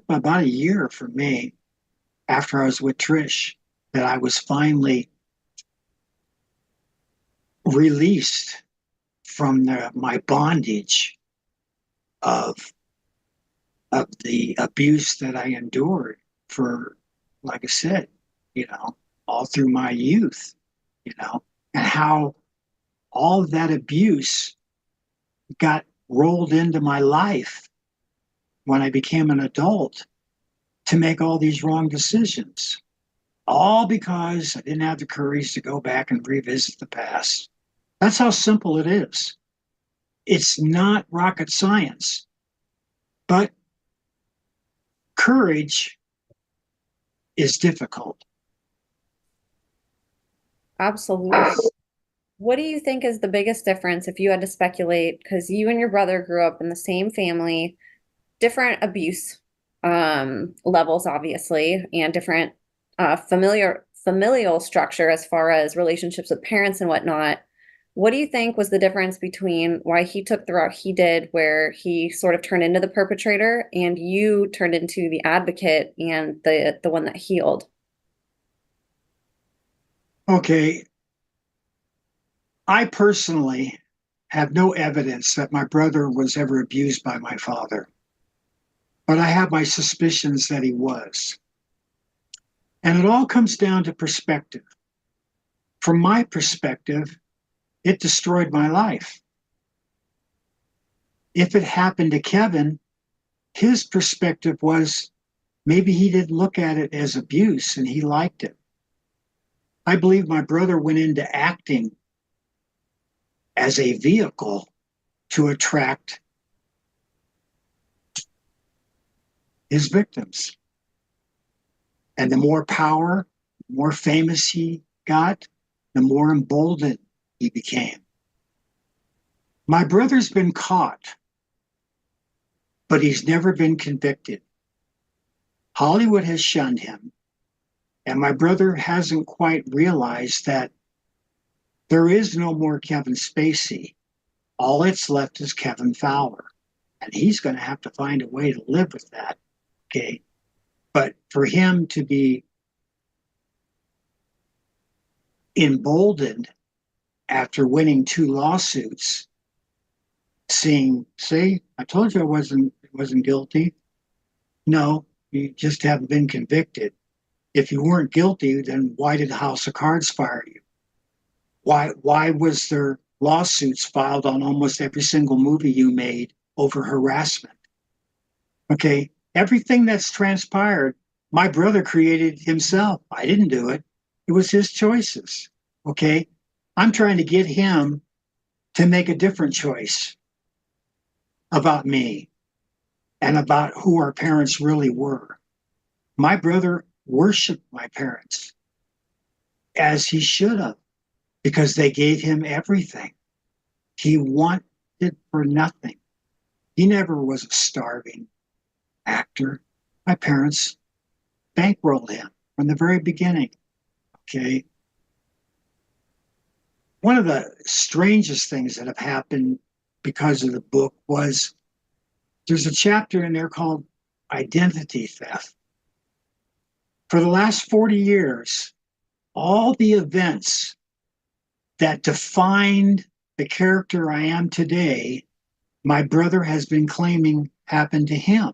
about a year for me after I was with Trish that I was finally released from my bondage of the abuse that I endured for, like I said, all through my youth, and how all of that abuse got rolled into my life when I became an adult to make all these wrong decisions. All because I didn't have the courage to go back and revisit the past. That's how simple it is. It's not rocket science, but courage is difficult. Absolutely. What do you think is the biggest difference if you had to speculate? Because you and your brother grew up in the same family, different abuse levels, obviously, and different familial structure as far as relationships with parents and whatnot. What do you think was the difference between why he took the route he did, where he sort of turned into the perpetrator, and you turned into the advocate and the one that healed? Okay, I personally have no evidence that my brother was ever abused by my father, but I have my suspicions that he was. And it all comes down to perspective. From my perspective, it destroyed my life. If it happened to Kevin, his perspective was maybe he didn't look at it as abuse and he liked it. I believe my brother went into acting as a vehicle to attract his victims. And the more power, the more famous he got, the more emboldened he became. My brother's been caught, but he's never been convicted. Hollywood has shunned him, and my brother hasn't quite realized that there is no more Kevin Spacey. All that's left is Kevin Fowler, and he's going to have to find a way to live with that, okay? But for him to be emboldened after winning 2 lawsuits, saying, "See, I told you I wasn't guilty." No, you just haven't been convicted. If you weren't guilty, then why did House of Cards fire you? Why was there lawsuits filed on almost every single movie you made over harassment? Okay, everything that's transpired, my brother created himself. I didn't do it. It was his choices. Okay, I'm trying to get him to make a different choice about me and about who our parents really were. My brother worshiped my parents, as he should have, because they gave him everything. He wanted for nothing. He never was a starving actor. My parents bankrolled him from the very beginning. Okay. One of the strangest things that have happened because of the book was there's a chapter in there called identity theft. For the last 40 years, all the events that defined the character I am today, my brother has been claiming happened to him.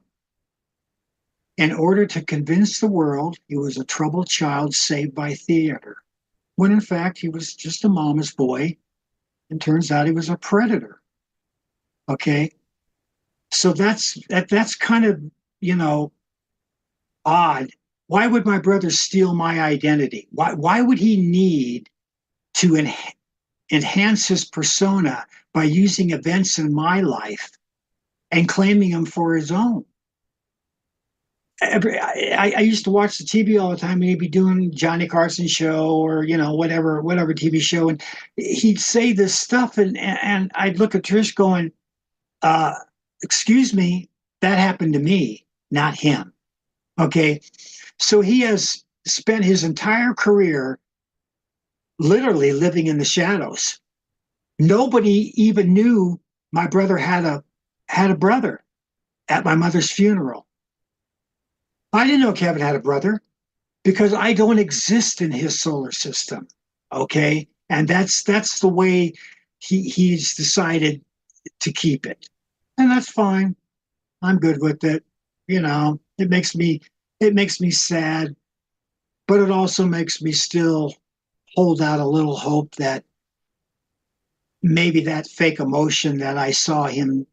In order to convince the world he was a troubled child saved by theater, when in fact he was just a mama's boy, and turns out he was a predator. Okay, so that's kind of odd. Why would my brother steal my identity? Why would he need to enhance his persona by using events in my life and claiming them for his own. I used to watch the TV all the time, and he'd be doing Johnny Carson show or whatever TV show, and he'd say this stuff, and I'd look at Trish going, "Excuse me, that happened to me, not him." Okay, so he has spent his entire career literally living in the shadows. Nobody even knew my brother had a brother at my mother's funeral. I didn't know Kevin had a brother because I don't exist in his solar system. Okay. And that's the way he's decided to keep it. And that's fine. I'm good with it. It makes me sad, but it also makes me still hold out a little hope that maybe that fake emotion that I saw him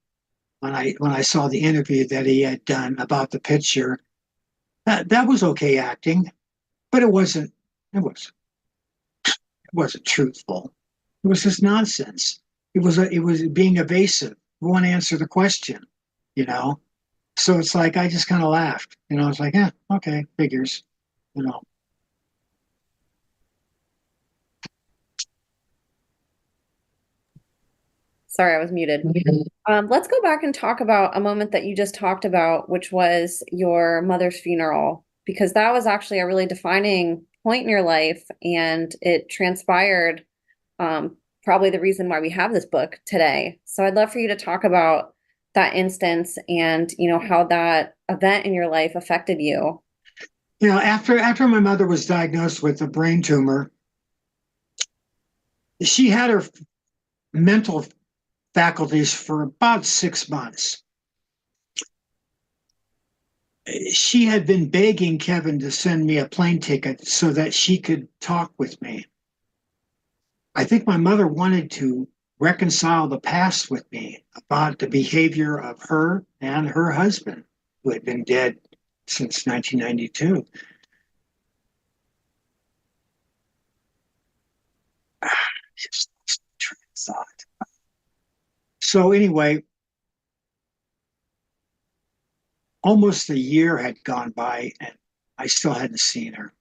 when I saw the interview that he had done about the picture, that was okay acting, but it wasn't truthful. It was just nonsense. It was being evasive. It won't answer the question, you know. So it's like I just kind of laughed. It's like, yeah, okay, figures, you know. Sorry, I was muted. Let's go back and talk about a moment that you just talked about, which was your mother's funeral, because that was actually a really defining point in your life, and it transpired, probably the reason why we have this book today. So I'd love for you to talk about that instance and, how that event in your life affected you. After my mother was diagnosed with a brain tumor, she had her mental faculties for about 6 months. She had been begging Kevin to send me a plane ticket so that she could talk with me. I think my mother wanted to reconcile the past with me about the behavior of her and her husband, who had been dead since 1992. Just train of thought. So anyway, almost a year had gone by and I still hadn't seen her.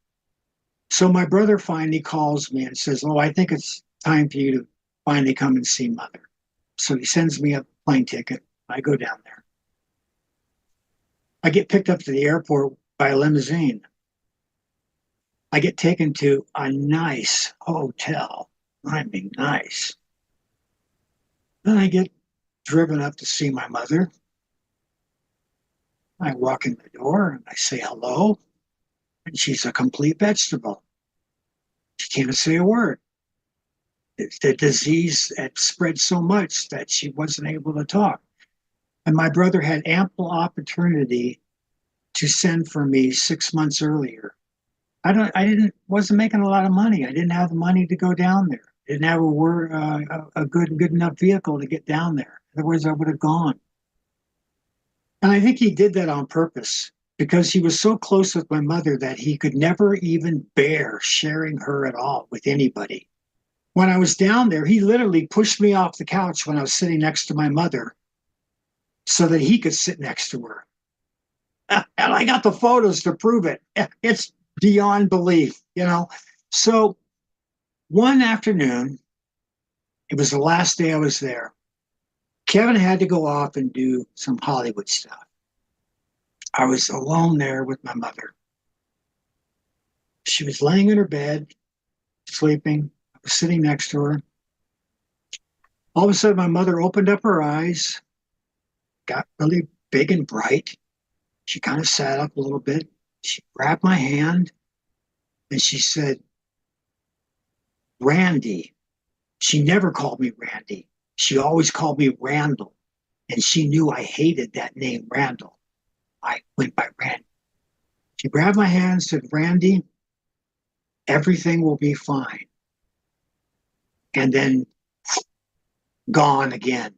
So my brother finally calls me and says, "Oh, I think it's time for you to finally come and see mother." So he sends me a plane ticket. I go down there. I get picked up to the airport by a limousine. I get taken to a nice hotel. I mean, nice. Then I get driven up to see my mother. I walk in the door and I say hello, and she's a complete vegetable. She can't say a word. The disease had spread so much that she wasn't able to talk. And my brother had ample opportunity to send for me 6 months earlier. Wasn't making a lot of money. I didn't have the money to go down there. Didn't have a good enough vehicle to get down there. Otherwise, I would have gone. And I think he did that on purpose because he was so close with my mother that he could never even bear sharing her at all with anybody. When I was down there, he literally pushed me off the couch when I was sitting next to my mother so that he could sit next to her. And I got the photos to prove it. It's beyond belief. So one afternoon, it was the last day I was there. Kevin had to go off and do some Hollywood stuff. I was alone there with my mother. She was laying in her bed, sleeping. I was sitting next to her. All of a sudden, my mother opened up her eyes, got really big and bright. She kind of sat up a little bit. She grabbed my hand and she said, "Randy." She never called me Randy. She always called me Randall. And she knew I hated that name, Randall. I went by Randy. She grabbed my hand and said, "Randy, everything will be fine." And then gone again.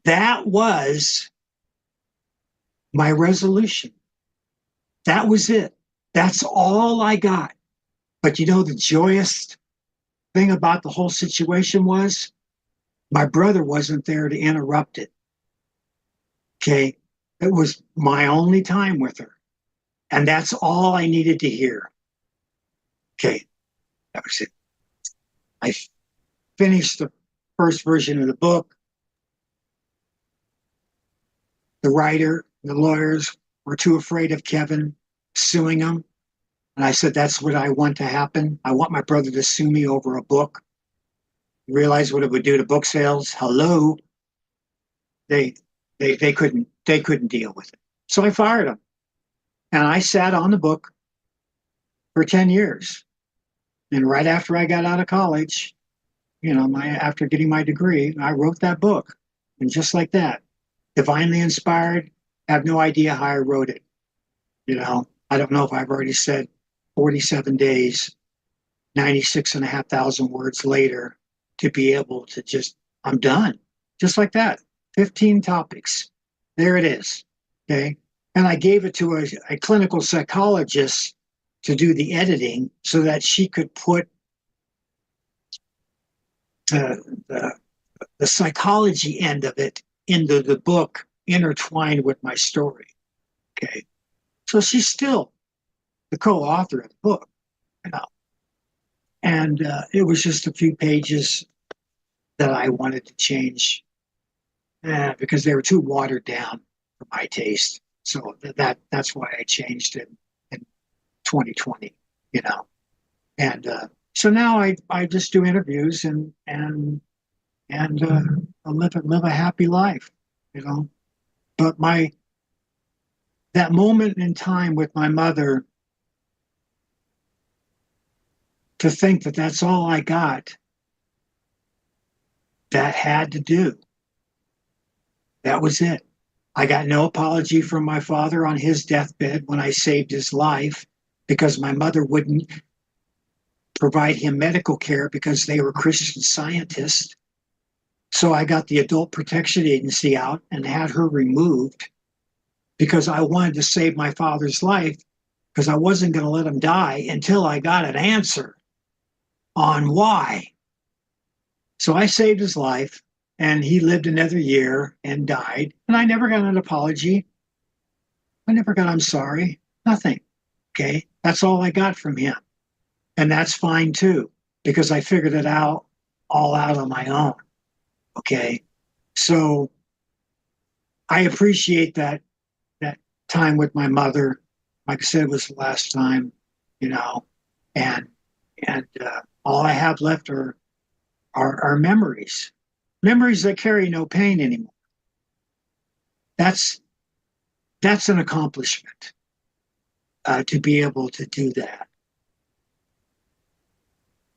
That was my resolution. That was it. That's all I got. But the joyous thing about the whole situation was my brother wasn't there to interrupt it. Okay. It was my only time with her. And that's all I needed to hear. Okay. That was it. I finished the first version of the book. The writer, the lawyers were too afraid of Kevin suing them. And I said, that's what I want to happen. I want my brother to sue me over a book. You realize what it would do to book sales? Hello. They couldn't deal with it. So I fired him. And I sat on the book for 10 years. And right after I got out of college, after getting my degree, I wrote that book. And just like that, divinely inspired, have no idea how I wrote it. I don't know if I've already said 47 days, 96,500 words later to be able to I'm done. Just like that. 15 topics. There it is. Okay. And I gave it to a clinical psychologist to do the editing so that she could put the psychology end of it into the book intertwined with my story. Okay. So she's still the co-author of the book, And it was just a few pages that I wanted to change because they were too watered down for my taste. So that's why I changed it in 2020, And so now I just do interviews and I live a happy life, But that moment in time with my mother, to think that that's all I got, that had to do. That was it. I got no apology from my father on his deathbed when I saved his life because my mother wouldn't provide him medical care because they were Christian Scientists. So I got the Adult Protection Agency out and had her removed because I wanted to save my father's life because I wasn't going to let him die until I got an answer on why. So I saved his life and he lived another year and died. And I never got an apology. I never got, I'm sorry, nothing. Okay. That's all I got from him. And that's fine too, because I figured it out all out on my own. Okay. So I appreciate that time with my mother. Like I said, it was the last time, and all I have left are memories that carry no pain anymore. That's an accomplishment to be able to do that.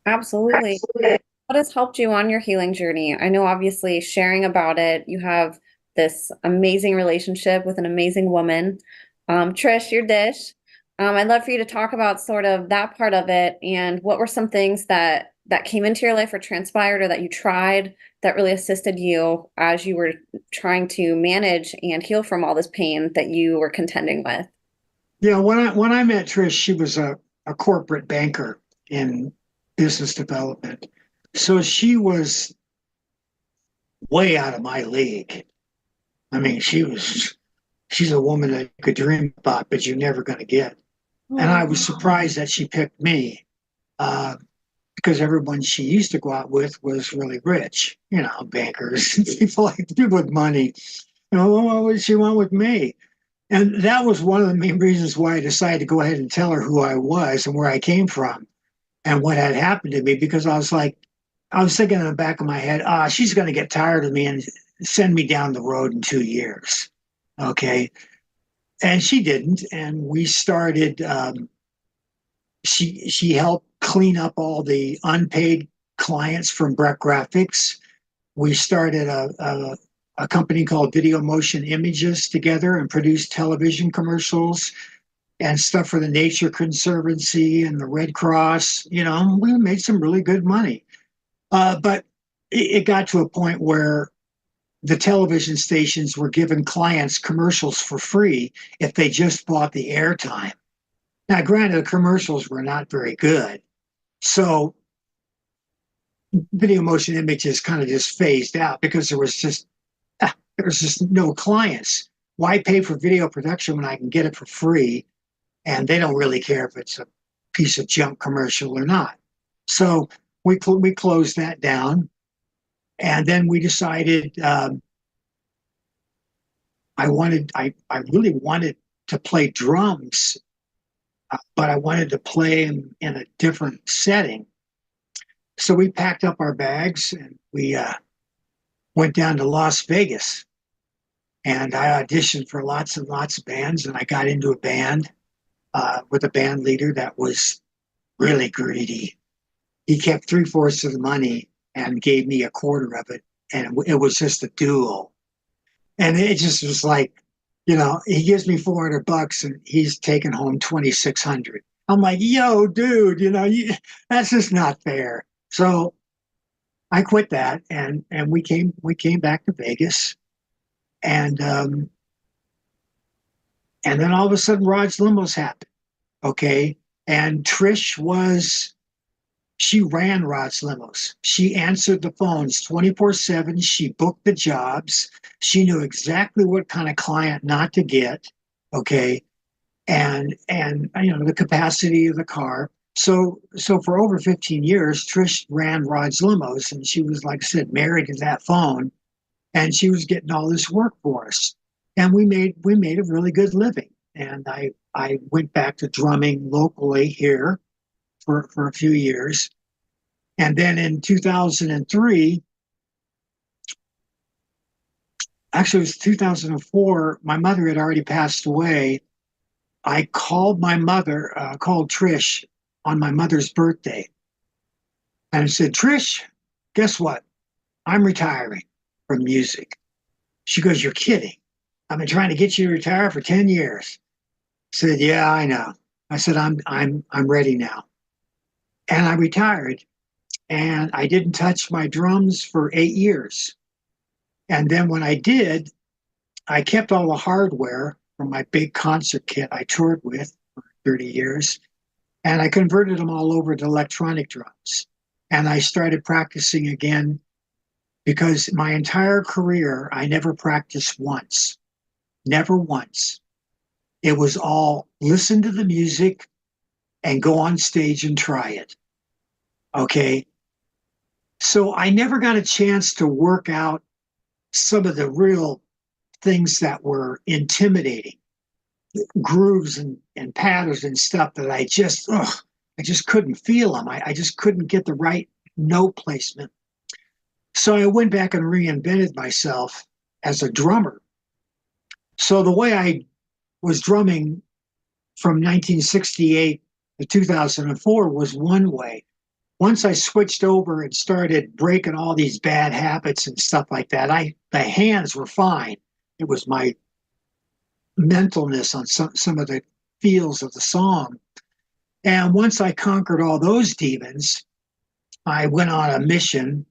Absolutely. What has helped you on your healing journey? I know obviously sharing about it, you have this amazing relationship with an amazing woman, Trish, your dish. I'd love for you to talk about sort of that part of it and what were some things that came into your life or transpired or that you tried that really assisted you as you were trying to manage and heal from all this pain that you were contending with. Yeah, when I met Trish, she was a corporate banker in business development. So she was way out of my league. I mean, she's a woman that you could dream about, but you're never going to get. And I was surprised that she picked me because everyone she used to go out with was really rich, bankers, people with money. What would she want with me? And that was one of the main reasons why I decided to go ahead and tell her who I was and where I came from and what had happened to me, because I was thinking in the back of my head, she's going to get tired of me and send me down the road in 2 years. Okay. And she didn't. And we started, she helped clean up all the unpaid clients from Breck Graphics. We started a company called Video Motion Images together and produced television commercials and stuff for the Nature Conservancy and the Red Cross. We made some really good money. But it got to a point where the television stations were giving clients commercials for free if they just bought the airtime. Now, granted, the commercials were not very good. So video motion images kind of just phased out because there was just no clients. Why pay for video production when I can get it for free? And they don't really care if it's a piece of junk commercial or not. So we closed that down, and then we decided I really wanted to play drums, but I wanted to play in a different setting. So we packed up our bags and we went down to Las Vegas, and I auditioned for lots and lots of bands, and I got into a band with a band leader that was really greedy. He kept three-fourths of the money and gave me a quarter of it, and it was just a duel. And it just was like, he gives me $400 and he's taking home 2,600. I'm like, yo, dude, that's just not fair. So I quit that, and we came back to Vegas, and then all of a sudden, Rod's limos happened. Okay, and she ran Rod's limos. She answered the phones 24/7. She booked the jobs. She knew exactly what kind of client not to get. Okay, and the capacity of the car. So for over 15 years, Trish ran Rod's limos, and she was, like I said, married to that phone, and she was getting all this work for us, and we made a really good living. And I went back to drumming locally here for a few years, and then in 2003, actually it was 2004, my mother had already passed away. I called called Trish on my mother's birthday, and I said, Trish, guess what? I'm retiring from music. She goes, you're kidding. I've been trying to get you to retire for 10 years. I said, yeah, I know. I said, I'm ready now. And I retired, and I didn't touch my drums for 8 years. And then when I did, I kept all the hardware from my big concert kit I toured with for 30 years, and I converted them all over to electronic drums. And I started practicing again, because my entire career, I never practiced once. Never once. It was all listen to the music and go on stage and try it. Okay. So I never got a chance to work out some of the real things that were intimidating, grooves and patterns and stuff that I just couldn't feel them. I just couldn't get the right note placement. So I went back and reinvented myself as a drummer. So the way I was drumming from 1968 to 2004 was one way. Once I switched over and started breaking all these bad habits and stuff like that, the hands were fine. It was my mentalness on some of the feels of the song. And once I conquered all those demons, I went on a mission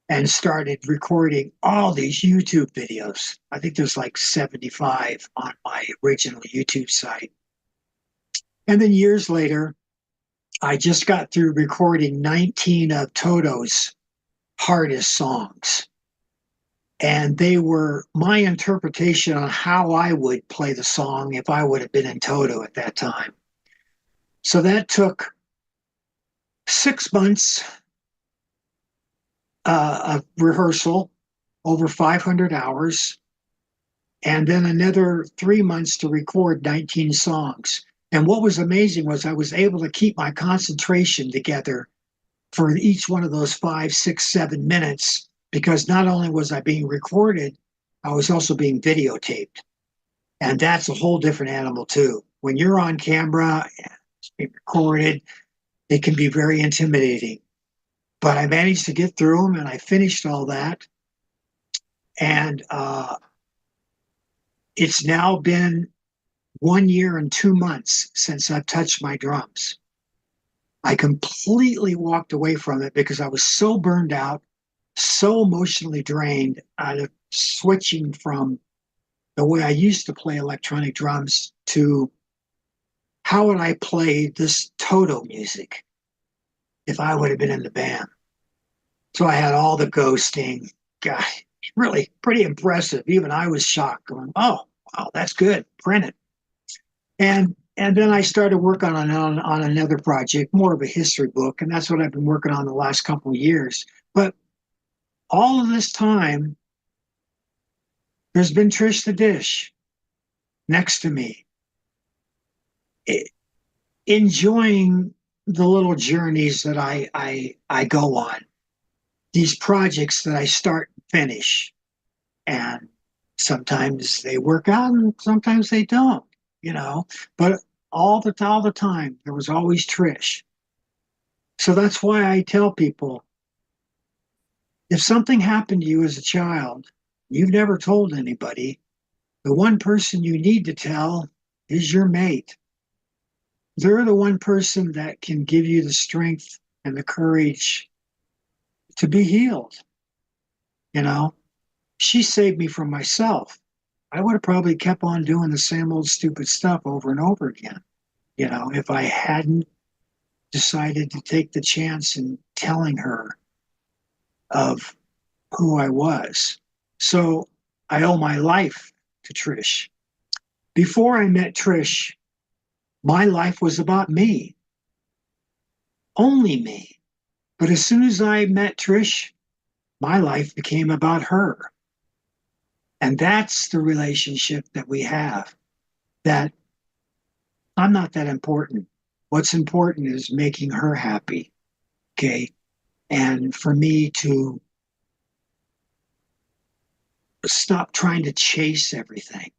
and started recording all these YouTube videos. I think there's like 75 on my original YouTube site. And then years later, I just got through recording 19 of Toto's hardest songs. And they were my interpretation on how I would play the song if I would have been in Toto at that time. So that took 6 months of rehearsal, over 500 hours, and then another 3 months to record 19 songs. And what was amazing was I was able to keep my concentration together for each one of those 5, 6, 7 minutes, because not only was I being recorded, I was also being videotaped. And that's a whole different animal too. When you're on camera and it's being recorded, it can be very intimidating. But I managed to get through them, and I finished all that. And it's now been 1 year and 2 months since I've touched my drums. I completely walked away from it because I was so burned out, so emotionally drained out of switching from the way I used to play electronic drums to how would I play this Toto music if I would have been in the band. So I had all the ghosting. God, really pretty impressive. Even I was shocked, going, "Oh, wow, that's good. Print it." And then I started working on another project, more of a history book, and that's what I've been working on the last couple of years. But all of this time, there's been Trish the Dish next to me, enjoying the little journeys that I go on, these projects that I start and finish, and sometimes they work out and sometimes they don't, you know. But all the time, there was always Trish. So that's why I tell people, if something happened to you as a child, you've never told anybody, the one person you need to tell is your mate. They're the one person that can give you the strength and the courage to be healed. You know, she saved me from myself. I would have probably kept on doing the same old stupid stuff over and over again, you know, if I hadn't decided to take the chance in telling her of who I was. So I owe my life to Trish. Before I met Trish, my life was about me, only me. But as soon as I met Trish, my life became about her. And that's the relationship that we have, that I'm not that important. What's important is making her happy. Okay. And for me to stop trying to chase everything,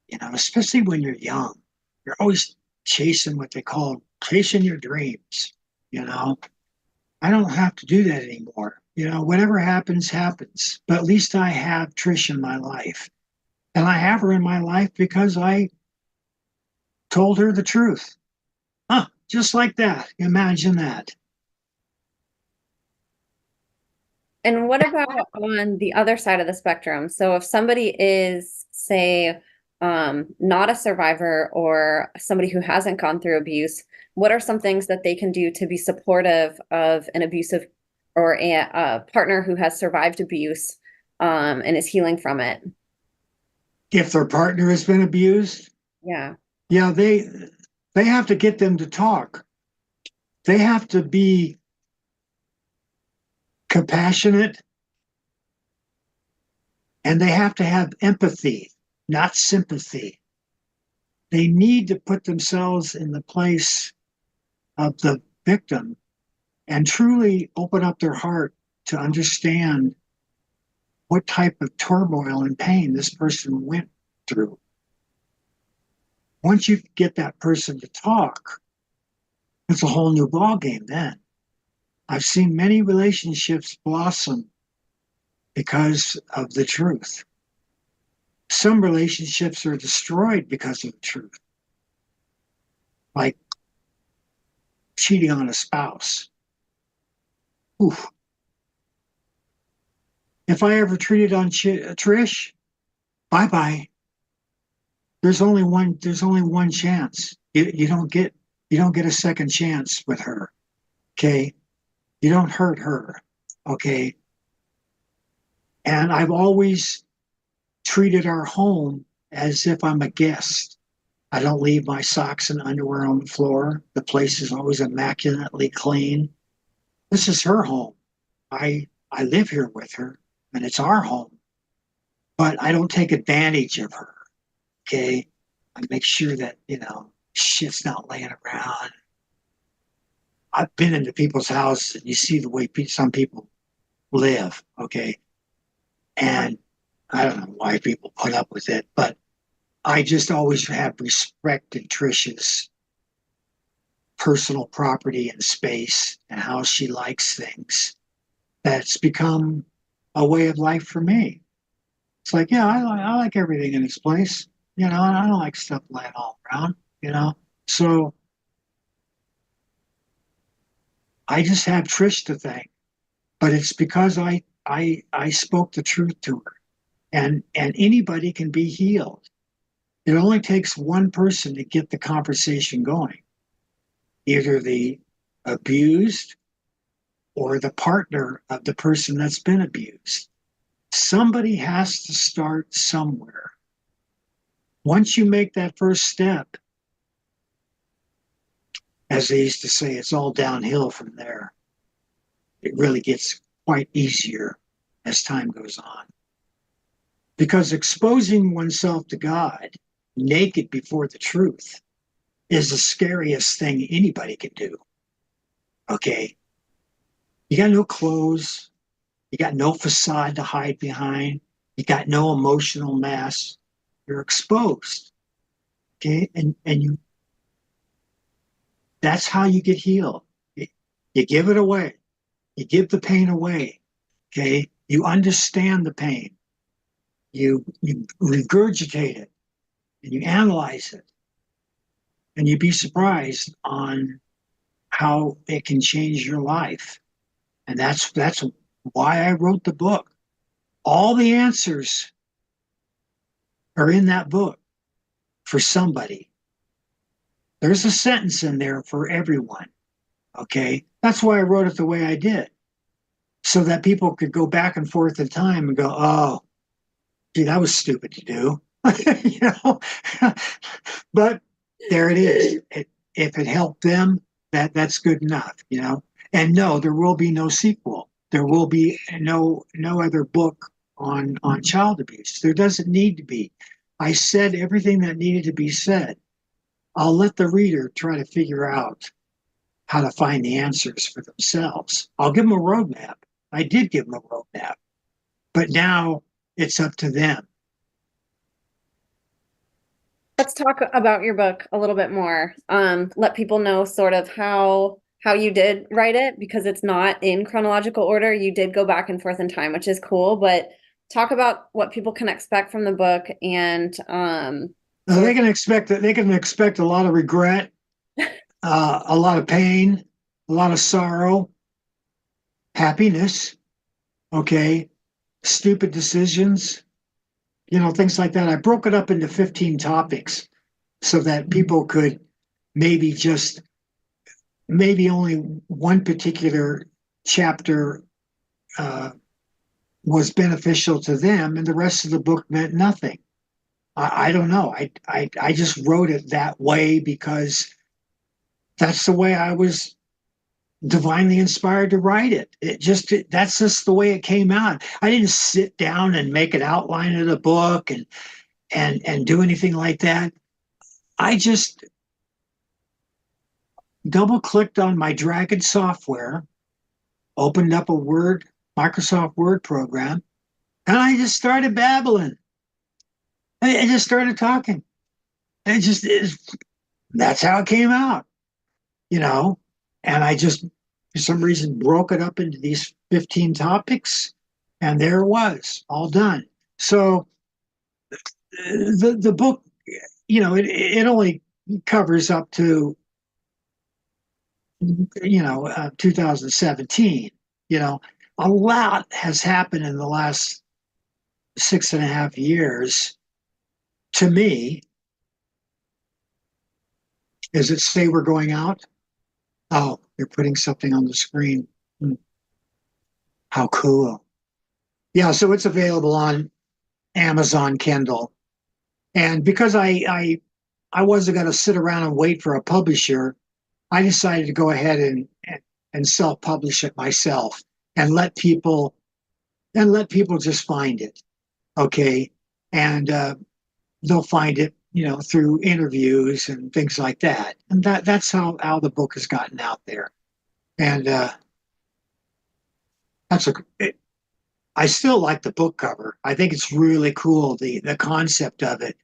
you know, especially when you're young. You're always chasing what they call chasing your dreams, you know. I don't have to do that anymore. You know, whatever happens, happens. But at least I have Trish in my life. And I have her in my life because I told her the truth. Huh, just like that. Imagine that. And what about on the other side of the spectrum? So if somebody is, say, not a survivor or somebody who hasn't gone through abuse, what are some things that they can do to be supportive of an abusive or a partner who has survived abuse and is healing from it? If their partner has been abused, Yeah. yeah, they have to get them to talk. They have to be compassionate, and they have to have empathy, not sympathy. They need to put themselves in the place of the victim and truly open up their heart to understand what type of turmoil and pain this person went through. Once you get that person to talk, it's a whole new ballgame then. I've seen many relationships blossom because of the truth. Some relationships are destroyed because of the truth, like cheating on a spouse. Oof. If I ever treated on Trish, bye bye. There's only one. There's only one chance. You don't get a second chance with her. Okay, you don't hurt her. Okay, and I've always treated our home as if I'm a guest. I don't leave my socks and underwear on the floor. The place is always immaculately clean. This is her home. I live here with her, and it's our home. But I don't take advantage of her. Okay, I make sure that shit's not laying around. I've been into people's houses, and you see the way some people live. Okay, and I don't know why people put up with it, but I just always have respected Trisha's personal property and space and how she likes things. That's become a way of life for me. It's like, yeah, I like everything in its place, and I don't like stuff laying all around. So I just have Trish to thank, but it's because I spoke the truth to her, and anybody can be healed. It only takes one person to get the conversation going, either the abused or the partner of the person that's been abused. Somebody has to start somewhere. Once you make that first step, as they used to say, it's all downhill from there. It really gets quite easier as time goes on. Because exposing oneself to God naked before the truth is the scariest thing anybody can do. Okay? You got no clothes. You got no facade to hide behind. You got no emotional mask. You're exposed. Okay? And you that's how you get healed. You give it away. You give the pain away. Okay? You understand the pain. You regurgitate it and you analyze it. And you'd be surprised on how it can change your life. And that's why I wrote the book. All the answers are in that book for somebody. There's a sentence in there for everyone. Okay? That's why I wrote it the way I did. So that people could go back and forth in time and go, oh, gee, that was stupid to do. You know? But there it is. If it helped them, that's good enough, you know. And no, there will be no sequel. There will be no other book on child abuse. There doesn't need to be. I said everything that needed to be said. I'll let the reader try to figure out how to find the answers for themselves. I'll give them a roadmap. I did give them a roadmap, but now it's up to them. Let's talk about your book a little bit more. Let people know sort of how you did write it, because it's not in chronological order. You did go back and forth in time, which is cool, but talk about what people can expect from the book and They can expect a lot of regret, a lot of pain, a lot of sorrow, happiness, okay, stupid decisions, you know, things like that. I broke it up into 15 topics so that people could maybe only one particular chapter was beneficial to them and the rest of the book meant nothing. I don't know. I just wrote it that way because that's the way I was divinely inspired to write it. That's just the way it came out. I didn't sit down and make an outline of the book and do anything like that. I just double clicked on my Dragon software, opened up a Microsoft Word program, and I just started babbling. I just started talking. That's how it came out, you know. And I just, for some reason, broke it up into these 15 topics, and there it was, all done. So the book, you know, it only covers up to 2017. You know, a lot has happened in the last 6.5 years. To me, does it say we're going out? Oh, they're putting something on the screen. How cool. Yeah, so it's available on Amazon Kindle. And because I wasn't going to sit around and wait for a publisher, I decided to go ahead and self-publish it myself and let people just find it. Okay. And they'll find it, you know, through interviews and things like that. And that's how the book has gotten out there. And I still like the book cover. I think it's really cool, the concept of it,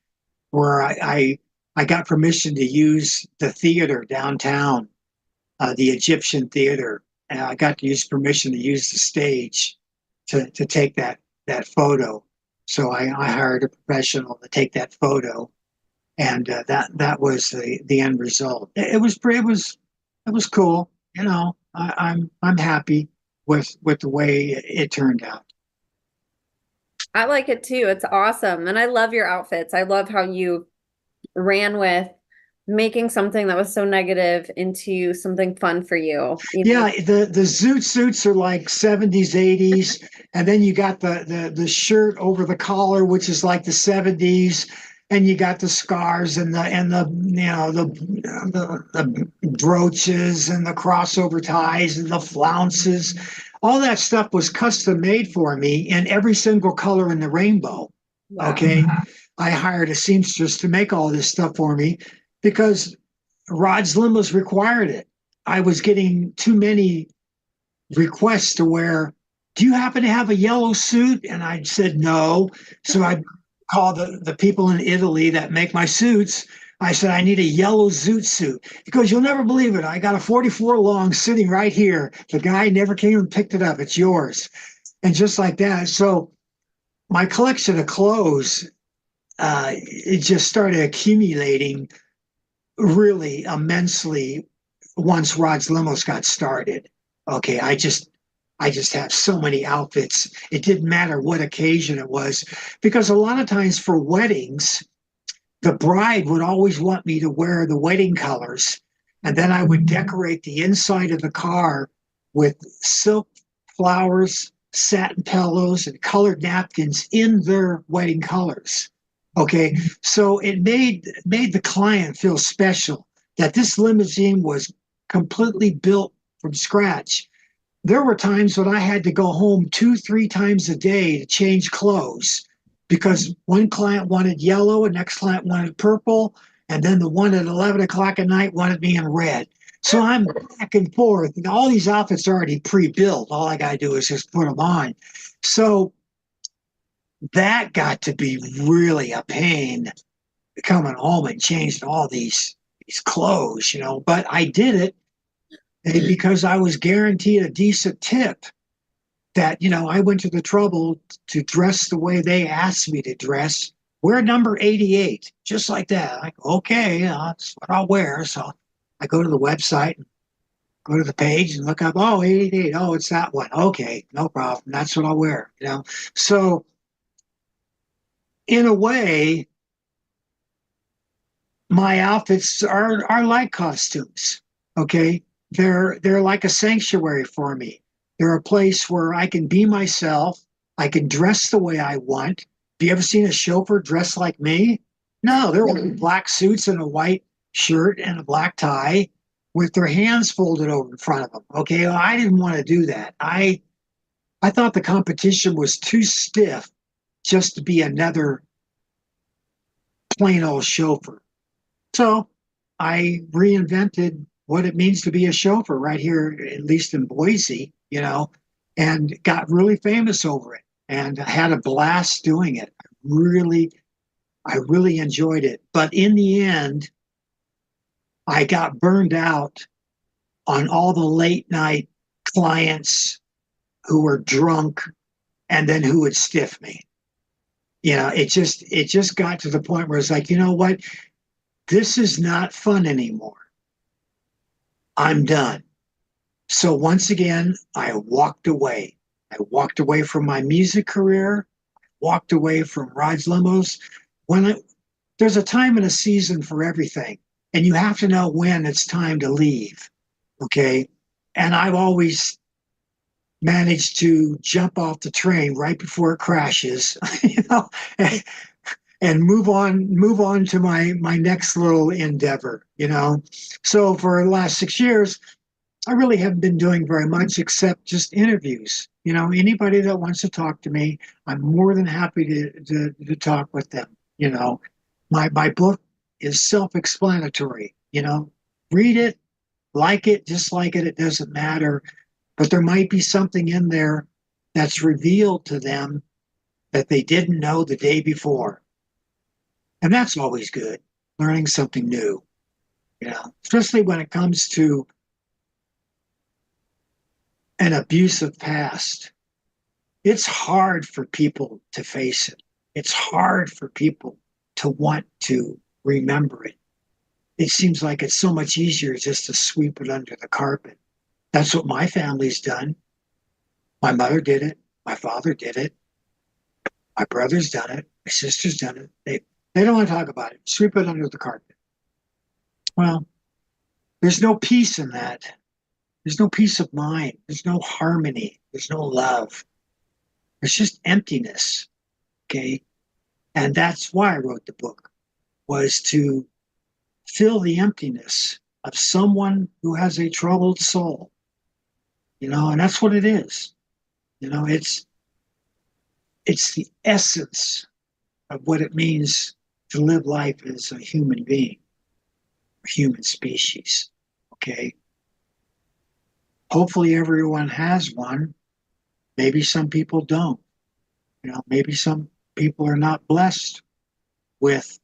where I got permission to use the theater downtown, the Egyptian theater. And I got to use permission to use the stage to take that photo. So I hired a professional to take that photo, and that was the end result. It was cool. You know, I'm happy with the way it turned out. I like it too. It's awesome. And I love your outfits. I love how you ran with making something that was so negative into something fun for you. You know, Yeah, the zoot suits are like 70s, 80s, and then you got the shirt over the collar, which is like the 70s, and you got the scars and the the brooches and the crossover ties and the flounces. All that stuff was custom made for me in every single color in the rainbow. wow. Okay. I hired a seamstress to make all this stuff for me because Rod's limos required it. I was getting too many requests to wear. Do you happen to have a yellow suit? And I said no. So I called the people in Italy that make my suits. I said, I need a yellow zoot suit. He goes, you'll never believe it. I got a 44 long sitting right here. The guy never came and picked it up. It's yours. And just like that. So my collection of clothes, it just started accumulating really immensely once Rod's Limos got started. Okay, I just have so many outfits. It didn't matter what occasion it was, because a lot of times for weddings, the bride would always want me to wear the wedding colors, and then I would decorate the inside of the car with silk flowers, satin pillows, and colored napkins in their wedding colors. Okay, so it made the client feel special that this limousine was completely built from scratch. There were times when I had to go home 2, 3 times a day to change clothes because one client wanted yellow, and next client wanted purple, and then the one at 11 o'clock at night wanted me in red. So I'm back and forth. And all these outfits are already pre-built. All I got to do is just put them on. So that got to be really a pain coming home and changing all these clothes. But I did it because I was guaranteed a decent tip. That I went to the trouble to dress the way they asked me to dress. Wear number 88, just like that. Like, okay, that's what I'll wear. So I go to the website, go to the page and look up, oh, 88. Oh, it's that one. Okay, no problem. That's what I'll wear. So in a way, my outfits are like costumes. Okay. They're like a sanctuary for me. They're a place where I can be myself. I can dress the way I want. Have you ever seen a chauffeur dressed like me? No, they're wearing black suits and a white shirt and a black tie with their hands folded over in front of them. Okay. Well, I didn't want to do that. I thought the competition was too stiff just to be another plain old chauffeur. So I reinvented what it means to be a chauffeur right here, at least in Boise, and got really famous over it and had a blast doing it. I really enjoyed it. But in the end, I got burned out on all the late night clients who were drunk and then who would stiff me. It just got to the point where it's like, you know what? This is not fun anymore. I'm done. So once again, I walked away. I walked away from my music career, walked away from Rides Limos. There's a time and a season for everything, and you have to know when it's time to leave. Okay. And I've always managed to jump off the train right before it crashes, and move on to my next little endeavor. So for the last 6 years, I really haven't been doing very much except just interviews. Anybody that wants to talk to me, I'm more than happy to talk with them. My book is self-explanatory. Read it, like it, dislike it, it doesn't matter. But there might be something in there that's revealed to them that they didn't know the day before. And that's always good, learning something new, especially when it comes to an abusive past. It's hard for people to face it. It's hard for people to want to remember it. It seems like it's so much easier just to sweep it under the carpet. That's what my family's done. My mother did it. My father did it. My brother's done it. My sister's done it. They don't want to talk about it. Sweep it under the carpet. Well, there's no peace in that. There's no peace of mind. There's no harmony. There's no love. There's just emptiness. Okay. And that's why I wrote the book, was to fill the emptiness of someone who has a troubled soul. And that's what it is. It's the essence of what it means to live life as a human being, a human species. Okay. Hopefully everyone has one. Maybe some people don't. Maybe some people are not blessed with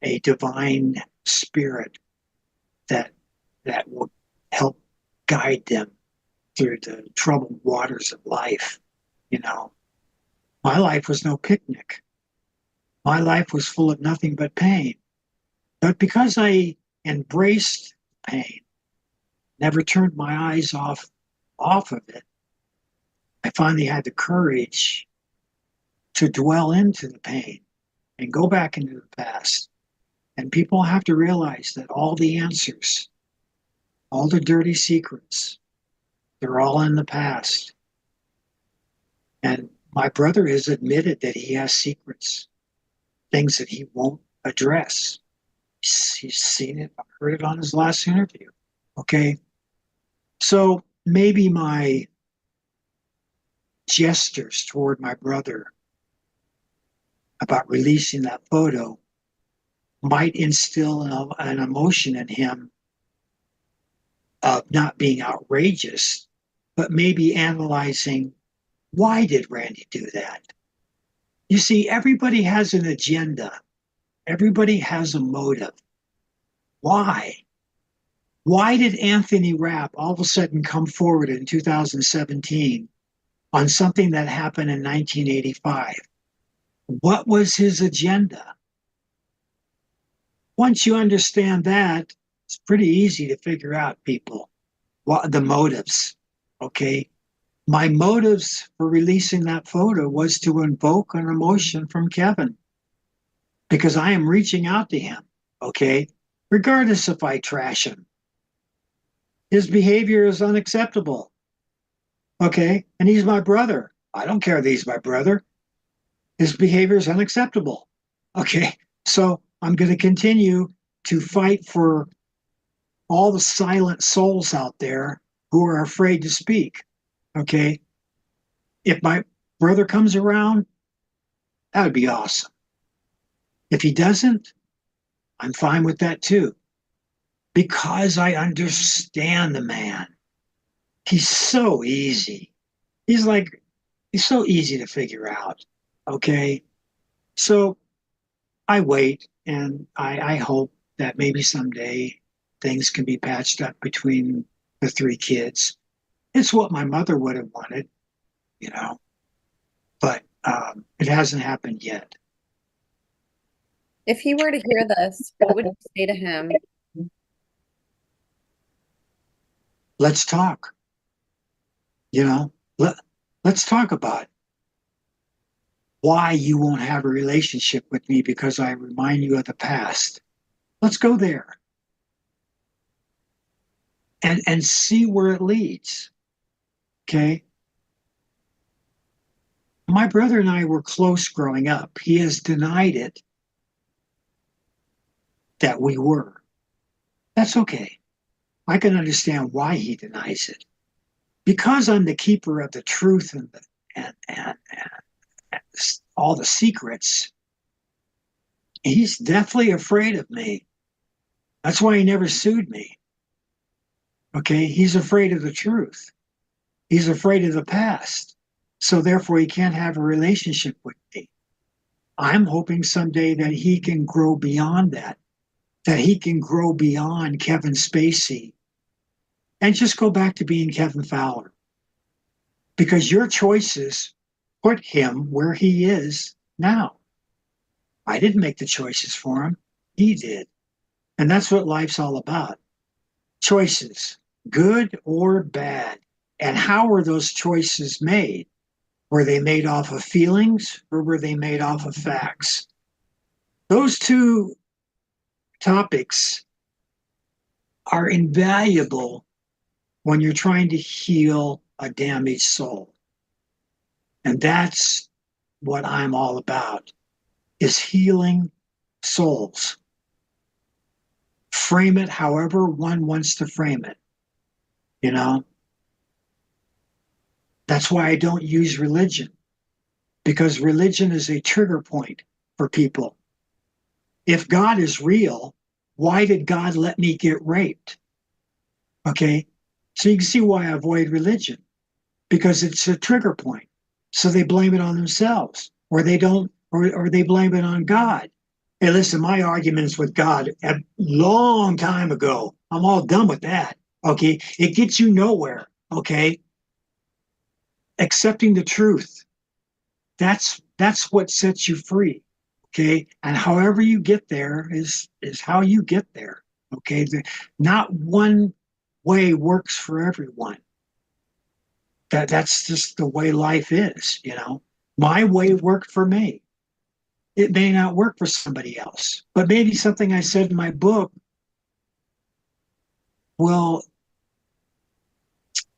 a divine spirit that will help guide them through the troubled waters of life. My life was no picnic. My life was full of nothing but pain. But because I embraced pain, never turned my eyes off of it, I finally had the courage to dwell into the pain and go back into the past. And people have to realize that all the answers, all the dirty secrets, they're all in the past. And my brother has admitted that he has secrets, things that he won't address. He's seen it, heard it on his last interview. Okay. So maybe my gestures toward my brother about releasing that photo might instill an emotion in him of not being outrageous, but maybe analyzing, why did Randy do that? You see, everybody has an agenda. Everybody has a motive. Why? Why did Anthony Rapp all of a sudden come forward in 2017 on something that happened in 1985? What was his agenda? Once you understand that, it's pretty easy to figure out, people, what the motives. Okay. My motives for releasing that photo was to invoke an emotion from Kevin, because I am reaching out to him. Okay. Regardless if I trash him, his behavior is unacceptable. Okay. And he's my brother. I don't care that he's my brother. His behavior is unacceptable. Okay. So I'm going to continue to fight for all the silent souls out there who are afraid to speak. Okay. If my brother comes around, that would be awesome. If he doesn't, I'm fine with that too, because I understand the man. He's so easy. He's so easy to figure out. Okay. So I wait, and I hope that maybe someday things can be patched up between the three kids. It's what my mother would have wanted, but it hasn't happened yet. If he were to hear this, what would you say to him? Let's talk. Let's talk about why you won't have a relationship with me, because I remind you of the past. Let's go there and see where it leads. Okay. My brother and I were close growing up. He has denied it that we were. That's okay. I can understand why he denies it. Because I'm the keeper of the truth and all the secrets, he's deathly afraid of me. That's why he never sued me. Okay, he's afraid of the truth. He's afraid of the past. So therefore, he can't have a relationship with me. I'm hoping someday that he can grow beyond that he can grow beyond Kevin Spacey and just go back to being Kevin Fowler. Because your choices put him where he is now. I didn't make the choices for him. He did. And that's what life's all about. Choices, good or bad. And how were those choices made? Were they made off of feelings, or were they made off of facts? Those two topics are invaluable when you're trying to heal a damaged soul. And that's what I'm all about, is healing souls. Frame it however one wants to frame it, you know? That's why I don't use religion, because religion is a trigger point for people. If God is real, why did God let me get raped? Okay, so you can see why I avoid religion, because it's a trigger point. So they blame it on themselves, or they don't, or they blame it on God. Hey, listen, my arguments with God a long time ago, I'm all done with that. Okay, it gets you nowhere. Okay, accepting the truth, that's what sets you free. Okay, and however you get there is how you get there. Okay, not one way works for everyone. That's just the way life is. My way worked for me. It may not work for somebody else, but maybe something I said in my book will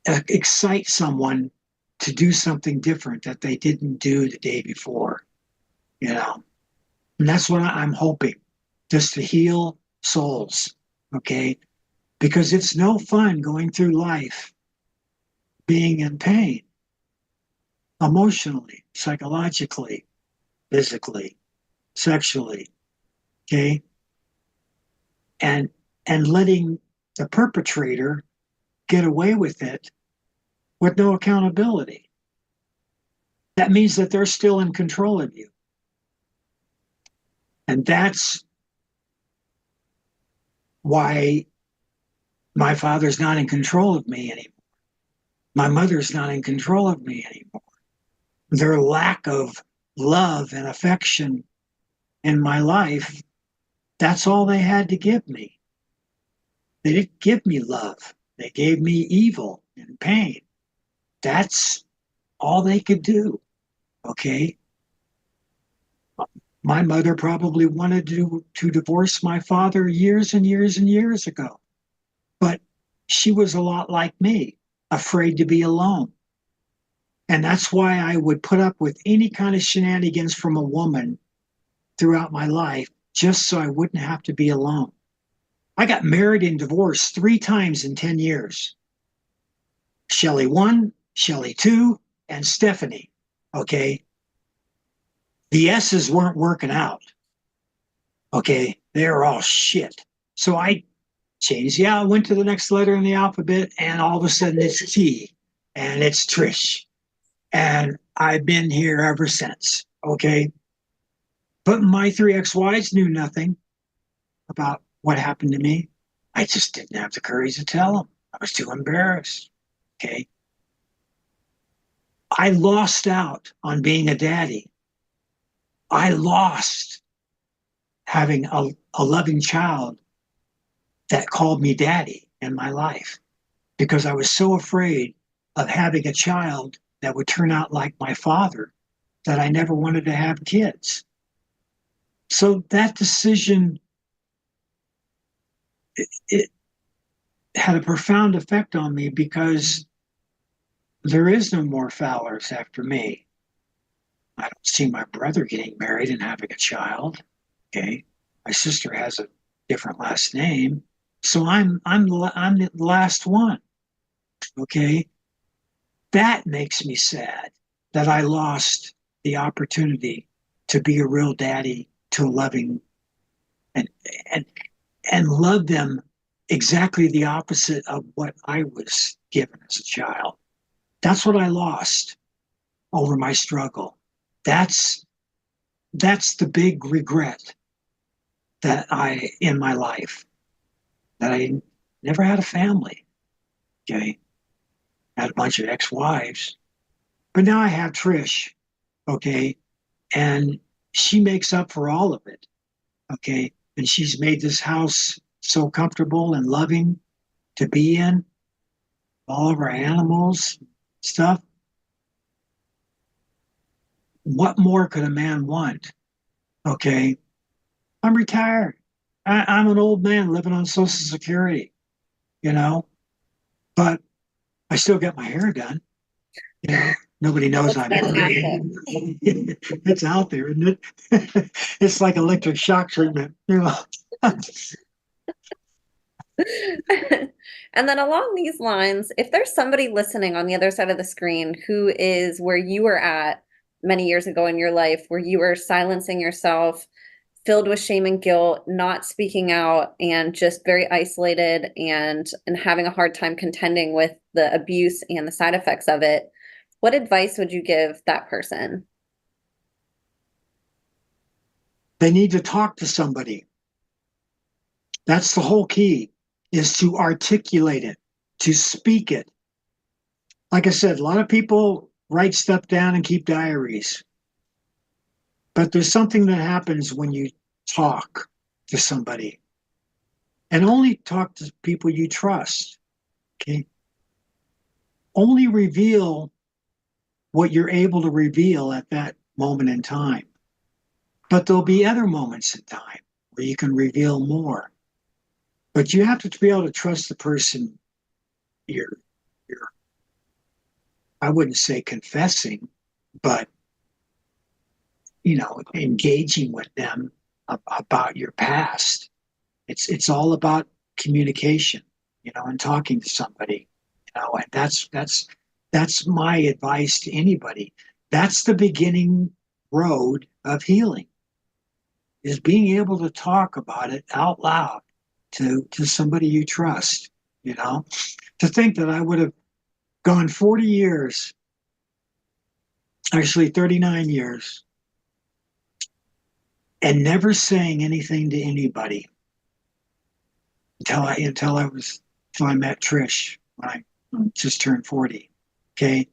excite someone to do something different that they didn't do the day before. And that's what I'm hoping, just to heal souls. Okay, because it's no fun going through life being in pain, emotionally, psychologically, physically, sexually. Okay, and letting the perpetrator get away with it with no accountability. That means that they're still in control of you. And that's why my father's not in control of me anymore. My mother's not in control of me anymore. Their lack of love and affection in my life, that's all they had to give me. They didn't give me love. They gave me evil and pain. That's all they could do. Okay. My mother probably wanted to divorce my father years and years and years ago. But she was a lot like me, afraid to be alone. And that's why I would put up with any kind of shenanigans from a woman throughout my life, just so I wouldn't have to be alone. I got married and divorced 3 times in 10 years. Shelley 1, Shelley 2, and Stephanie. Okay. The S's weren't working out. Okay. They're all shit. So I changed. Yeah, I went to the next letter in the alphabet, and all of a sudden it's T, and it's Trish. And I've been here ever since. Okay. But my 3 ex-wives knew nothing about what happened to me. I just didn't have the courage to tell them. I was too embarrassed. Okay. I lost out on being a daddy. I lost having a loving child that called me daddy in my life, because I was so afraid of having a child that would turn out like my father that I never wanted to have kids. So that decision, it had a profound effect on me, because there is no more Fowlers after me. I don't see my brother getting married and having a child. Okay. My sister has a different last name. So I'm the last one. Okay. That makes me sad, that I lost the opportunity to be a real daddy to a loving and and and love them exactly the opposite of what I was given as a child. That's what I lost over my struggle. That's the big regret that I in my life, that I never had a family. Okay. Had a bunch of ex-wives. But now I have Trish. Okay. And she makes up for all of it. Okay. And she's made this house so comfortable and loving to be in. All of our animals, stuff. What more could a man want? Okay. I'm retired. I'm an old man living on Social Security. you know, but I still get my hair done. You know, nobody knows That's I'm fantastic. it's out there, isn't it? It's like electric shock treatment, you know. And then along these lines, if there's somebody listening on the other side of the screen who is where you were at many years ago in your life, where you were silencing yourself, filled with shame and guilt, not speaking out, and just very isolated and having a hard time contending with the abuse and the side effects of it, what advice would you give that person? They need to talk to somebody. That's the whole key, is to articulate it, to speak it. Like I said, a lot of people write stuff down and keep diaries. But there's something that happens when you talk to somebody, and only talk to people you trust. Okay. Only reveal what you're able to reveal at that moment in time. But there'll be other moments in time where you can reveal more. But you have to be able to trust the person you're I wouldn't say confessing, but engaging with them about your past. It's all about communication, and talking to somebody, and that's my advice to anybody. That's the beginning road of healing, is being able to talk about it out loud to somebody you trust. To think that I would have gone 40 years, actually 39 years, and never saying anything to anybody until I met Trish when I just turned 40. Okay.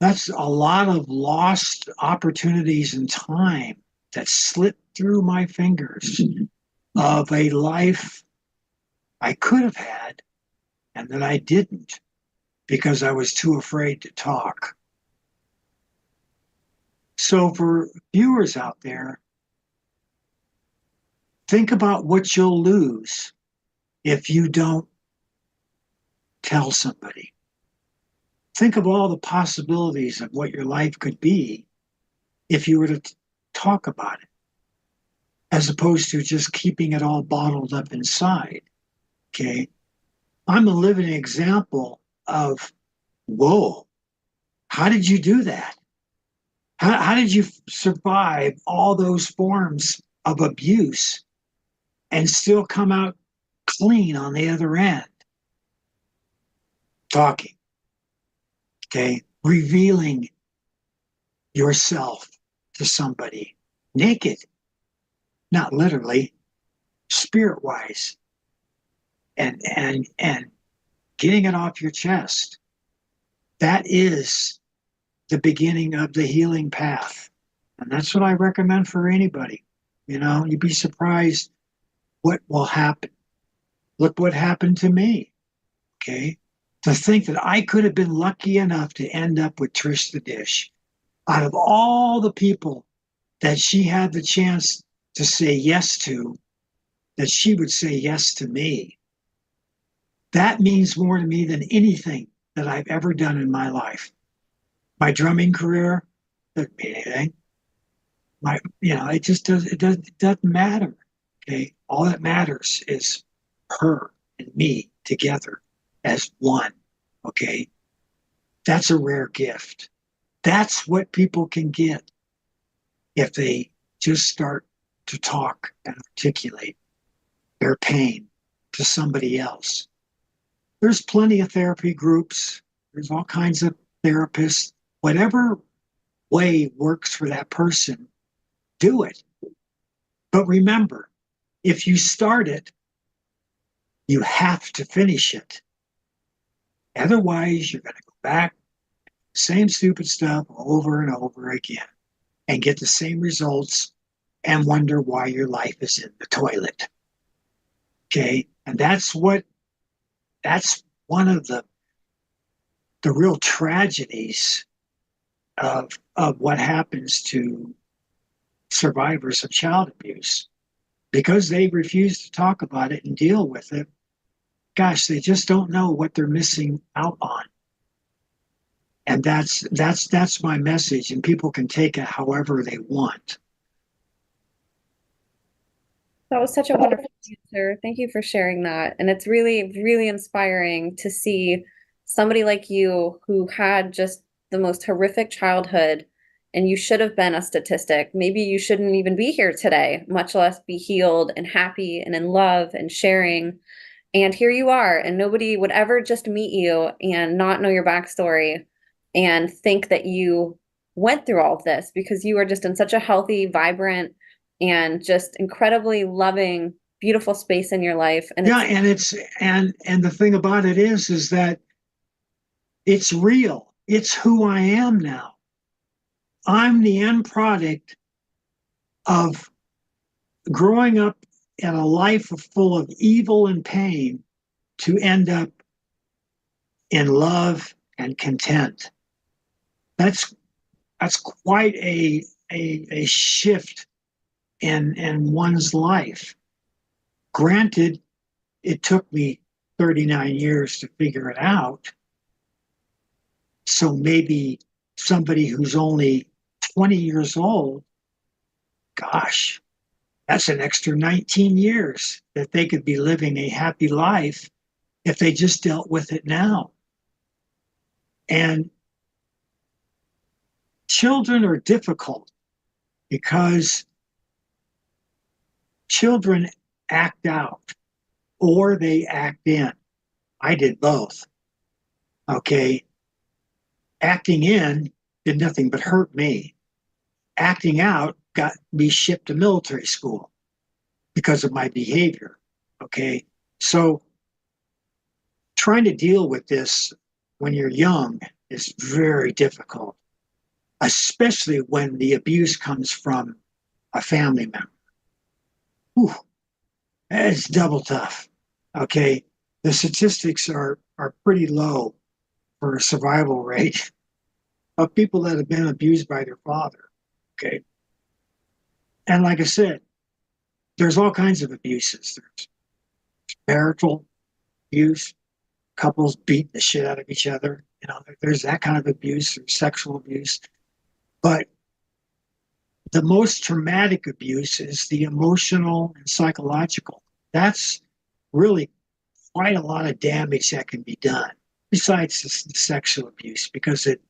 That's a lot of lost opportunities and time that slipped through my fingers of a life I could have had and that I didn't because I was too afraid to talk. So for viewers out there, think about what you'll lose if you don't tell somebody. Think of all the possibilities of what your life could be if you were to talk about it, as opposed to just keeping it all bottled up inside. Okay. I'm a living example of, whoa, how did you do that? How did you survive all those forms of abuse and still come out clean on the other end? Talking, okay? Revealing yourself to somebody naked, not literally, spirit wise, and getting it off your chest. That is the beginning of the healing path. And that's what I recommend for anybody. You'd be surprised what will happen. Look what happened to me. Okay. To think that I could have been lucky enough to end up with Trish the Dish. Out of all the people that she had the chance to say yes to, that she would say yes to me. That means more to me than anything that I've ever done in my life. My drumming career doesn't mean anything. It doesn't matter. Okay. All that matters is her and me together as one. Okay. That's a rare gift. That's what people can get if they just start to talk and articulate their pain to somebody else. There's plenty of therapy groups. There's all kinds of therapists. Whatever way works for that person, do it. But remember, if you start it, you have to finish it. Otherwise, you're going to go back, same stupid stuff over and over again, and get the same results and wonder why your life is in the toilet. Okay? And that's one of the real tragedies of what happens to survivors of child abuse. Because they refuse to talk about it and deal with it, gosh, they just don't know what they're missing out on. And that's my message, and people can take it however they want. That was such a wonderful answer. Thank you for sharing that. And it's really, really inspiring to see somebody like you who had just the most horrific childhood, and you should have been a statistic. Maybe you shouldn't even be here today, much less be healed and happy and in love and sharing. And here you are, and nobody would ever just meet you and not know your backstory and think that you went through all of this because you are just in such a healthy, vibrant, and just incredibly loving, beautiful space in your life. And Yeah, it's and and the thing about it is that it's real. It's who I am now. I'm the end product of growing up in a life full of evil and pain to end up in love and content. That's quite a shift in one's life. Granted, it took me 39 years to figure it out. So maybe somebody who's only 20 years old, gosh, that's an extra 19 years that they could be living a happy life if they just dealt with it now. And children are difficult because children act out or they act in. I did both. Okay. Acting in did nothing but hurt me. Acting out got me shipped to military school because of my behavior. Okay. So trying to deal with this when you're young is very difficult, especially when the abuse comes from a family member. Whew, it's double tough. Okay. The statistics are pretty low for a survival rate of people that have been abused by their father. Okay. And like I said, there's all kinds of abuses. There's marital abuse, couples beating the shit out of each other. You know, there's that kind of abuse, there's sexual abuse. But the most traumatic abuse is the emotional and psychological. That's really quite a lot of damage that can be done, besides the sexual abuse, because it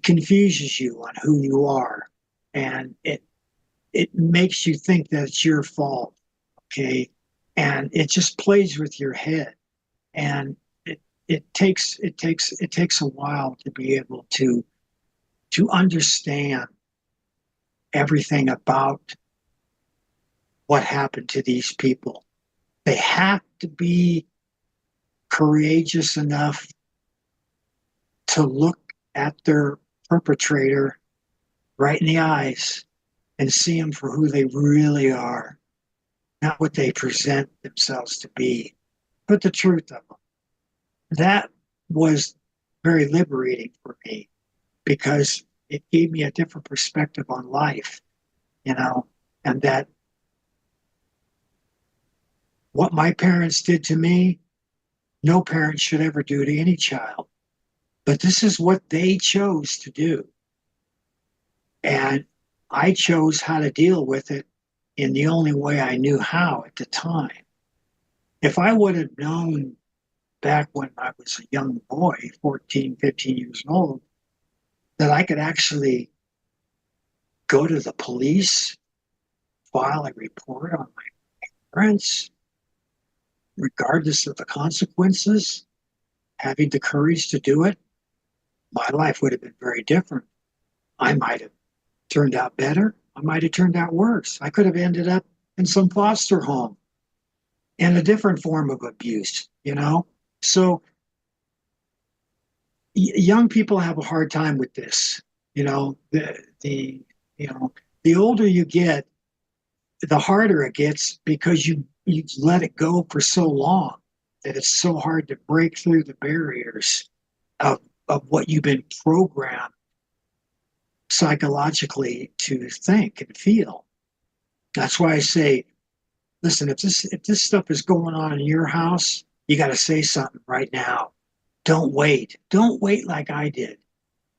confuses you on who you are, and it makes you think that it's your fault. Okay. And it just plays with your head. And it takes a while to be able to understand everything about what happened to these people. They have to be courageous enough to look at their perpetrator right in the eyes and see them for who they really are, not what they present themselves to be, but the truth of them. That was very liberating for me because it gave me a different perspective on life, you know, and that what my parents did to me, no parent should ever do to any child. But this is what they chose to do. And I chose how to deal with it in the only way I knew how at the time. If I would have known back when I was a young boy, 14, 15 years old, that I could actually go to the police, file a report on my parents, regardless of the consequences, having the courage to do it, my life would have been very different. I might have turned out better. I might have turned out worse. I could have ended up in some foster home in a different form of abuse, you know? So young people have a hard time with this. You know, you know, the older you get, the harder it gets because you let it go for so long that it's so hard to break through the barriers of what you've been programmed psychologically to think and feel. That's why I say, listen, if this stuff is going on in your house, You got to say something right now. Don't wait. Don't wait like I did.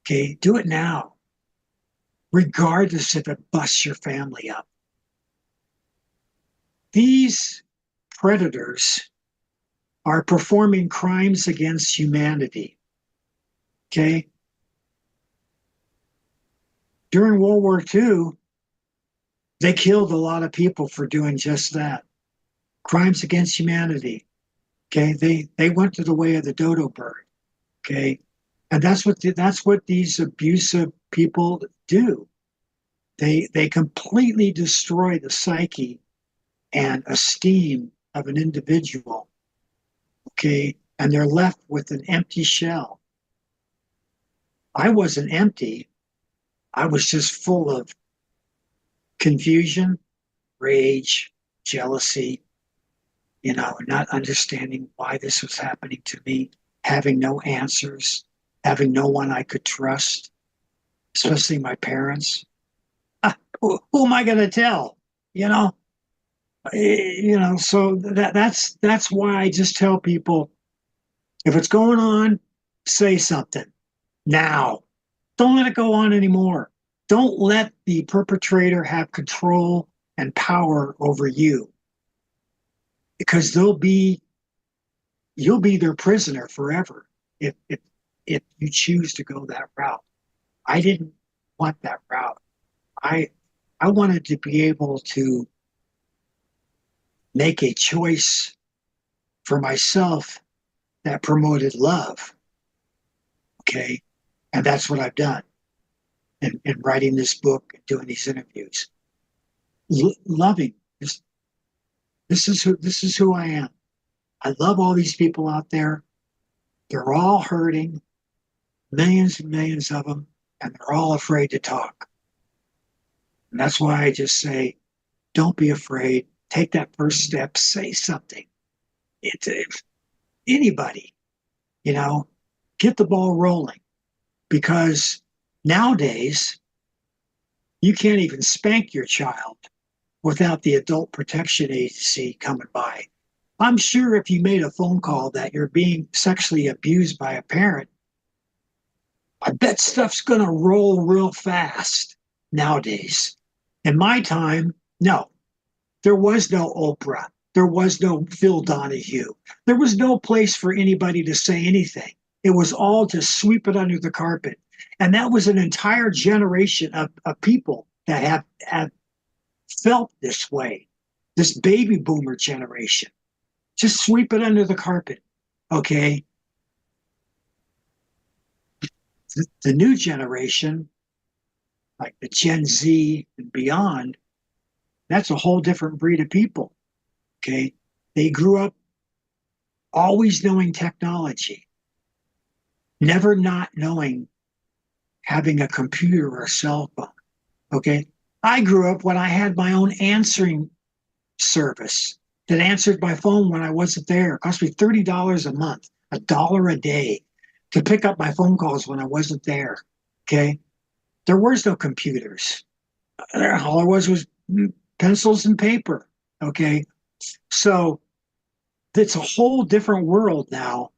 Okay. Do it now, regardless if it busts your family up. These predators are performing crimes against humanity. Okay. During World War II, they killed a lot of people for doing just that. Crimes against humanity. Okay. They went to the way of the dodo bird. Okay. And that's what these abusive people do. They completely destroy the psyche and esteem of an individual. Okay. And they're left with an empty shell. I wasn't empty. I was just full of confusion, rage, jealousy, not understanding why this was happening to me, having no answers, having no one I could trust, especially my parents. Who am I going to tell? You know, so that's why I just tell people, if it's going on, say something now. Don't let it go on anymore. Don't let the perpetrator have control and power over you, because you'll be their prisoner forever if you choose to go that route. I didn't want that route. I I wanted to be able to make a choice for myself that promoted love. Okay. And that's what I've done in writing this book and doing these interviews. Loving this is who I am. I love all these people out there. They're all hurting, millions and millions of them, and they're all afraid to talk. And that's why I just say, don't be afraid. Take that first step. Say something. If anybody, you know, get the ball rolling. Because nowadays, you can't even spank your child without the adult protection agency coming by. I'm sure if you made a phone call that you're being sexually abused by a parent, I bet stuff's going to roll real fast nowadays. In my time, no, there was no Oprah. There was no Phil Donahue. There was no place for anybody to say anything. It was all to sweep it under the carpet. And that was an entire generation of people that have felt this way, this baby boomer generation. Just sweep it under the carpet, okay? The new generation, like the Gen Z and beyond, that's a whole different breed of people, okay? They grew up always knowing technology, never not knowing having a computer or a cell phone, okay? I grew up when I had my own answering service that answered my phone when I wasn't there. It cost me $30 a month, $1 a day to pick up my phone calls when I wasn't there. Okay. There was no computers. All it was pencils and paper. Okay. So it's a whole different world now.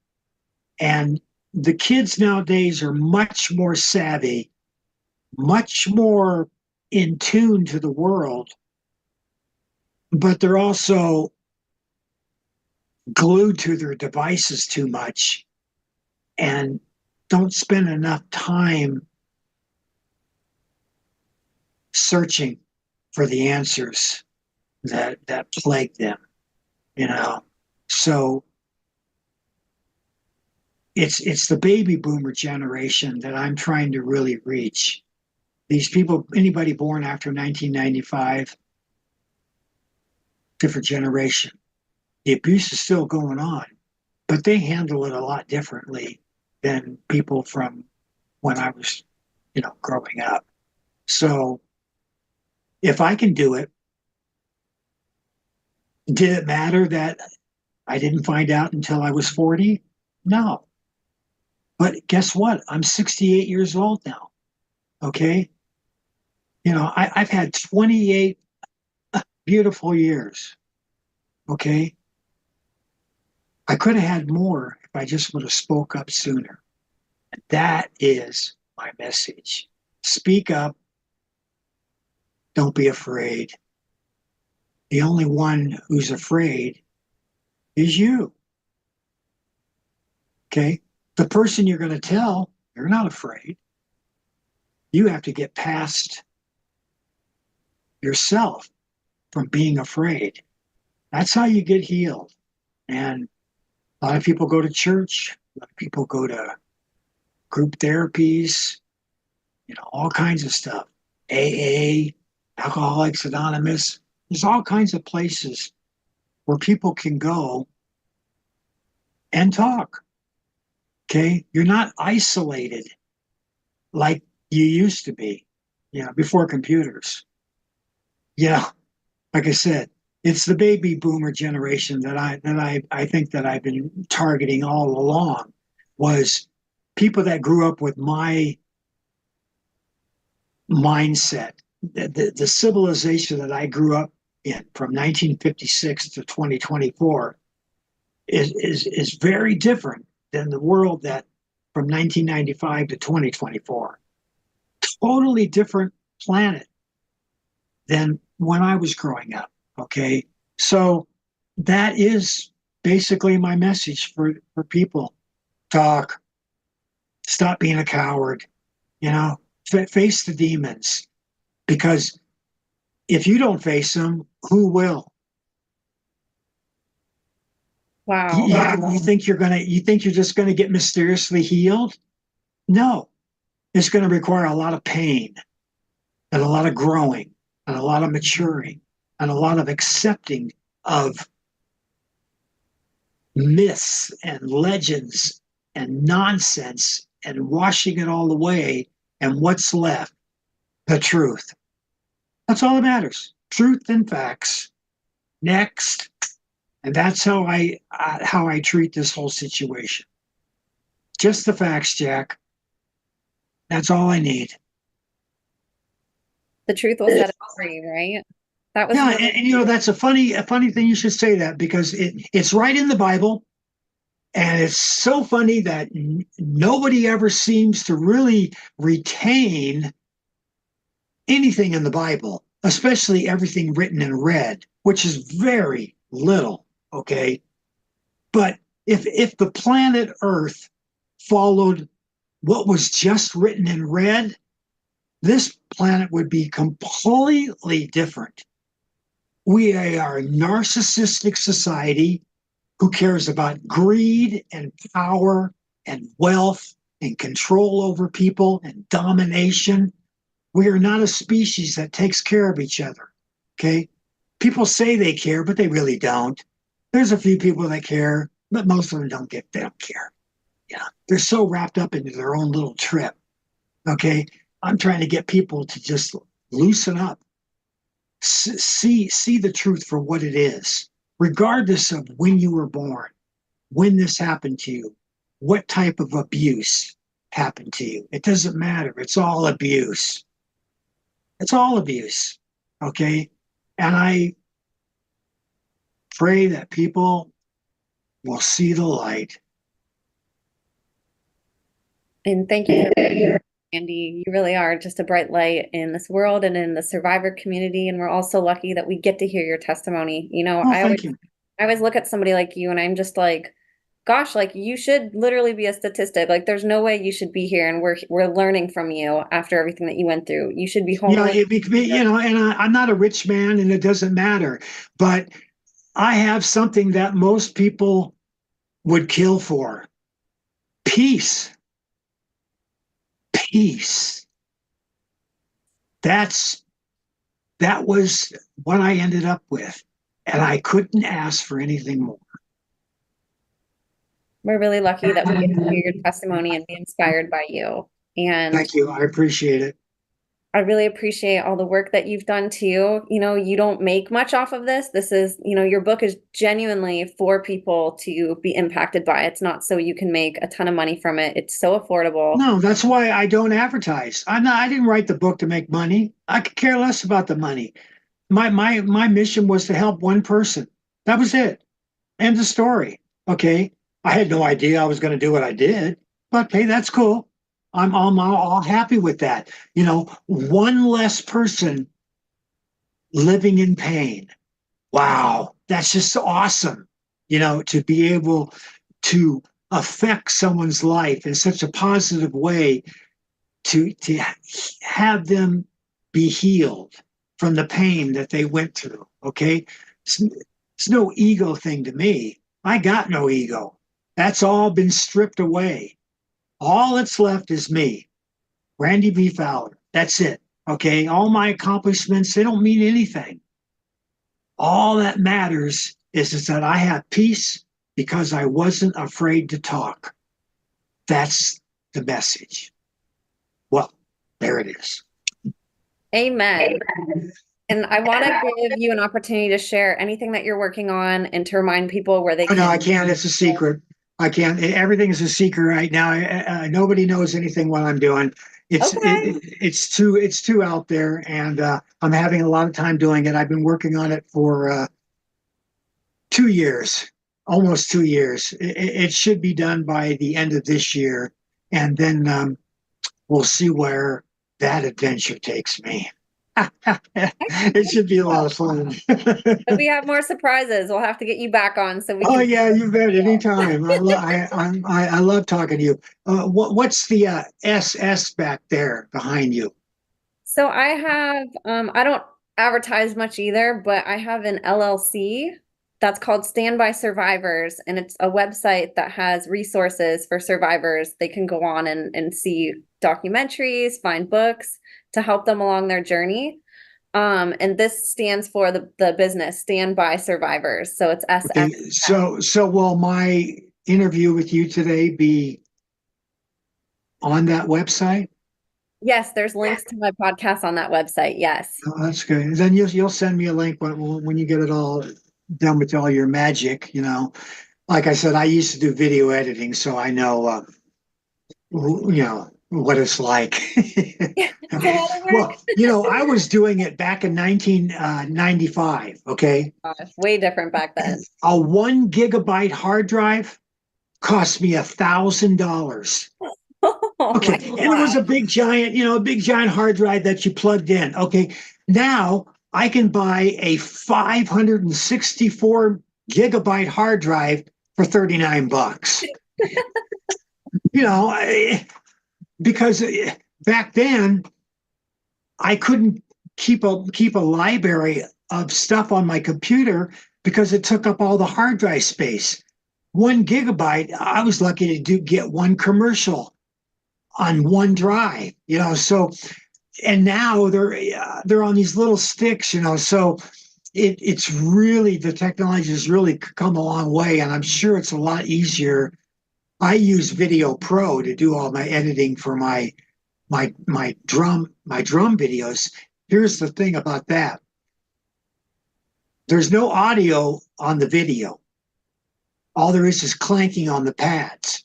And the kids nowadays are much more savvy, much more in tune to the world, but they're also glued to their devices too much and don't spend enough time searching for the answers that plague them, you know. So it's the baby boomer generation that I'm trying to really reach. These people, anybody born after 1995, different generation. The abuse is still going on, but they handle it a lot differently than people from when I was, growing up. So if I can do it, did it matter that I didn't find out until I was 40? No. But guess what? I'm 68 years old now. Okay. I've had 28 beautiful years. Okay. I could have had more if I just would have spoke up sooner. And that is my message. Speak up. Don't be afraid. The only one who's afraid is you. Okay? The person you're going to tell, they're not afraid. You have to get past yourself from being afraid. That's how you get healed. And a lot of people go to church. A lot of people go to group therapies, all kinds of stuff. AA, Alcoholics Anonymous. There's all kinds of places where people can go and talk. Okay? You're not isolated like you used to be, before computers. Like I said, it's the baby boomer generation that I think that I've been targeting all along, was people that grew up with my mindset. The civilization that I grew up in from 1956 to 2024 is very different than the world that from 1995 to 2024. Totally different planet than when I was growing up. Okay. So that is basically my message for people. Talk. Stop being a coward. Face the demons. Because if you don't face them, who will? Wow. You think you're just gonna get mysteriously healed? No. It's going to require a lot of pain and a lot of growing and a lot of maturing and a lot of accepting of myths and legends and nonsense and washing it all away. And what's left? The truth. That's all that matters. Truth and facts. Next. And that's how I treat this whole situation. Just the facts, Jack. That's all I need. The truth will set it free, right? That was Yeah, really and that's a funny thing you should say that, because it's right in the Bible, and it's so funny that nobody ever seems to really retain anything in the Bible, especially everything written in red, which is very little. Okay, but if the planet Earth followed what was just written in red, this planet would be completely different. We are a narcissistic society who cares about greed and power and wealth and control over people and domination. We are not a species that takes care of each other. Okay? People say they care, but they really don't. There's a few people that care, but most of them don't care. They're so wrapped up into their own little trip. Okay? I'm trying to get people to just loosen up. See the truth for what it is, regardless of when you were born, when this happened to you, what type of abuse happened to you. It doesn't matter. It's all abuse. It's all abuse. Okay? And I pray that people will see the light. And thank you for Andy. You really are just a bright light in this world and in the survivor community. And we're all so lucky that we get to hear your testimony. Thank you. I always look at somebody like you and I'm just like, gosh, like you should literally be a statistic. Like there's no way you should be here. And we're learning from you after everything that you went through. You should be home. And I'm not a rich man, and it doesn't matter. But I have something that most people would kill for. Peace. Peace. That was what I ended up with, and I couldn't ask for anything more. We're really lucky that we get to hear your testimony and be inspired by you. And thank you. I appreciate it. I really appreciate all the work that you've done too. You don't make much off of this. This is, your book is genuinely for people to be impacted by. It's not so you can make a ton of money from it. It's so affordable. No, that's why I don't advertise. I didn't write the book to make money. I could care less about the money. My mission was to help one person. That was it. End of story. Okay. I had no idea I was going to do what I did, but hey, that's cool. I'm all happy with that. One less person living in pain. Wow. That's just awesome. To be able to affect someone's life in such a positive way, to have them be healed from the pain that they went through. Okay. It's no ego thing to me. I got no ego. That's all been stripped away. All that's left is me, Randy B. Fowler. That's it. Okay. All my accomplishments, they don't mean anything. All that matters is that I have peace because I wasn't afraid to talk. That's the message. Well, there it is. Amen. And I want to give you an opportunity to share anything that you're working on and to remind people where they Oh, no, I can. can't. It's a secret. I can't. Everything is a secret right now. Nobody knows anything what I'm doing. Okay. It's too out there, and I'm having a lot of time doing it. I've been working on it for 2 years, almost 2 years. It should be done by the end of this year, and then we'll see where that adventure takes me. It should be a lot of fun. If we have more surprises, we'll have to get you back on so we Oh can. yeah, you bet. Anytime. I love talking to you. What's the SS back there behind you? So I have, I don't advertise much either, but I have an LLC that's called Stand by Survivors, and it's a website that has resources for survivors. They can go on and see documentaries, find books to help them along their journey. And this stands for the business Stand by Survivors. So it's Okay, SS. so will my interview with you today be on that website? Yes, there's links to my podcast on that website. Yes. Oh, that's good. Then you'll send me a link when you get it all done with all your magic. Like I said, I used to do video editing, so I know what it's like. It's a lot of work. Well, I was doing it back in 1995. Okay, Gosh, way different back then. a 1 gigabyte hard drive cost me $1,000. Oh Okay, my and it was God. a big giant hard drive that you plugged in. Okay, now I can buy a 564 gigabyte hard drive for $39. You know, because back then I couldn't keep a library of stuff on my computer because it took up all the hard drive space. 1 gigabyte, I was lucky to get one commercial on one drive. So and now they're on these little sticks. So it's really, the technology has really come a long way, and I'm sure it's a lot easier. I use Video Pro to do all my editing for my drum videos. Here's the thing about that. There's no audio on the video. All there is clanking on the pads.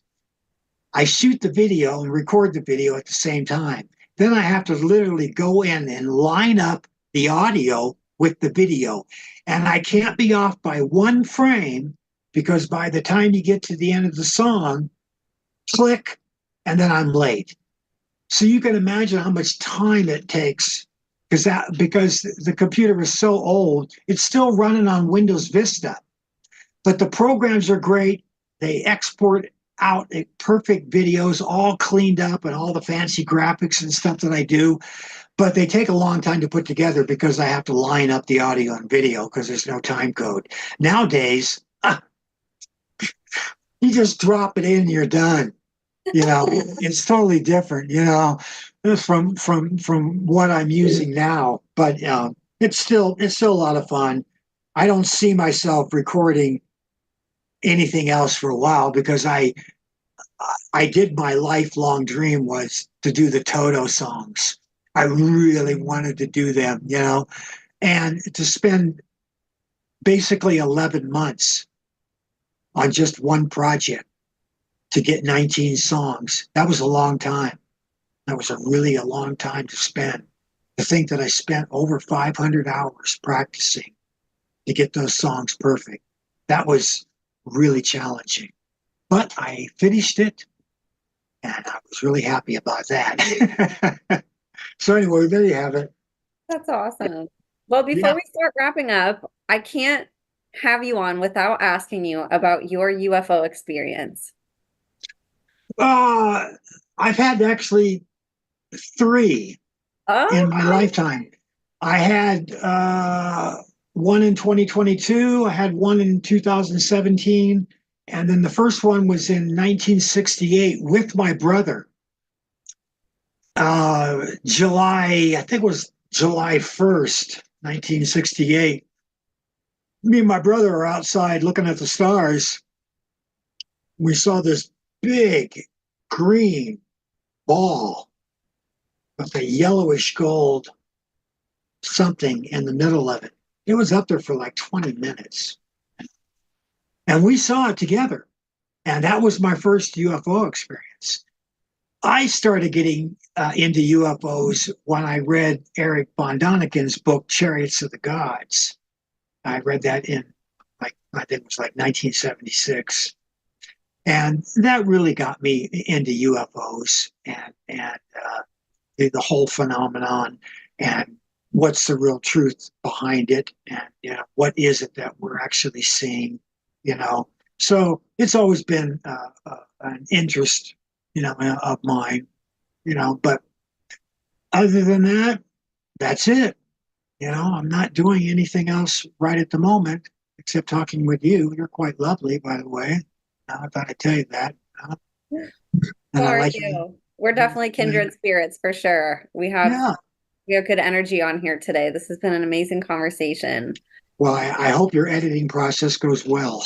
I shoot the video and record the video at the same time. Then I have to literally go in and line up the audio with the video. And I can't be off by one frame, because by the time you get to the end of the song, click, and then I'm late. So you can imagine how much time it takes, because the computer is so old. It's still running on Windows Vista, but the programs are great. They export out perfect videos, all cleaned up, and all the fancy graphics and stuff that I do. But they take a long time to put together because I have to line up the audio and video because there's no time code. Nowadays, you just drop it in and you're done. It's totally different, from what I'm using now. But it's still a lot of fun. I don't see myself recording anything else for a while, because I did, my lifelong dream was to do the Toto songs. I really wanted to do them, and to spend basically 11 months on just one project to get 19 songs. That was a long time. That was a long time to spend. To think that I spent over 500 hours practicing to get those songs perfect. That was really challenging. But I finished it, and I was really happy about that. So anyway, there you have it. That's awesome. Well, before Yeah. we start wrapping up, I can't have you on without asking you about your UFO experience. Uh, I've had actually three in my Okay. lifetime. I had one in 2022, I had one in 2017, and then the first one was in 1968 with my brother. July, I think it was July 1st, 1968. Me and my brother are outside looking at the stars. We saw this big green ball with a yellowish gold something in the middle of it. It was up there for like 20 minutes. And we saw it together. And that was my first UFO experience. I started getting into UFOs when I read Eric von Daniken's book, Chariots of the Gods. I read that in, like, I think it was like 1976. And that really got me into UFOs and the whole phenomenon and what's the real truth behind it, and what is it that we're actually seeing, you know. So it's always been an interest, of mine, But other than that, that's it. I'm not doing anything else right at the moment except talking with you. You're quite lovely, by the way. I thought I'd tell you that. So And I are like you. you. We're definitely kindred spirits for sure. Yeah. We have good energy on here today. This has been an amazing conversation. Well, I hope your editing process goes well.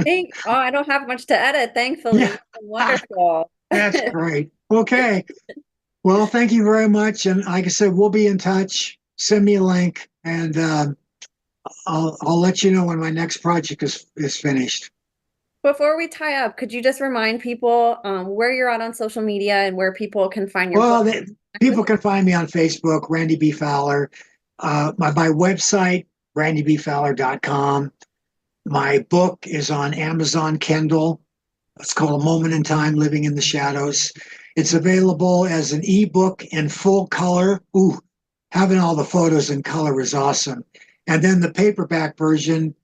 I don't have much to edit, thankfully. Yeah. It's been wonderful. That's great. Okay. Well, thank you very much. And like I said, we'll be in touch. Send me a link, and I'll let you know when my next project is finished. Before we tie up, could you just remind people where you're at on social media and where people can find your book? Well, people can find me on Facebook, Randy B. Fowler. My website, randybfowler.com. My book is on Amazon Kindle. It's called A Moment in Time, Living in the Shadows. It's available as an ebook in full color. Ooh, having all the photos in color is awesome. And then the paperback version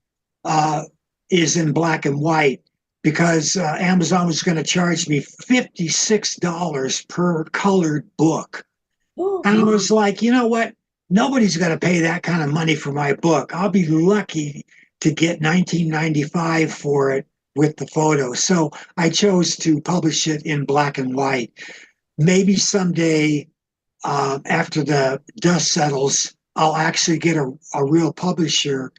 is in black and white because Amazon was going to charge me $56 per colored book. And I was like, you know what? Nobody's going to pay that kind of money for my book. I'll be lucky to get $19.95 for it with the photos. So I chose to publish it in black and white. Maybe someday, after the dust settles, I'll actually get a real publisher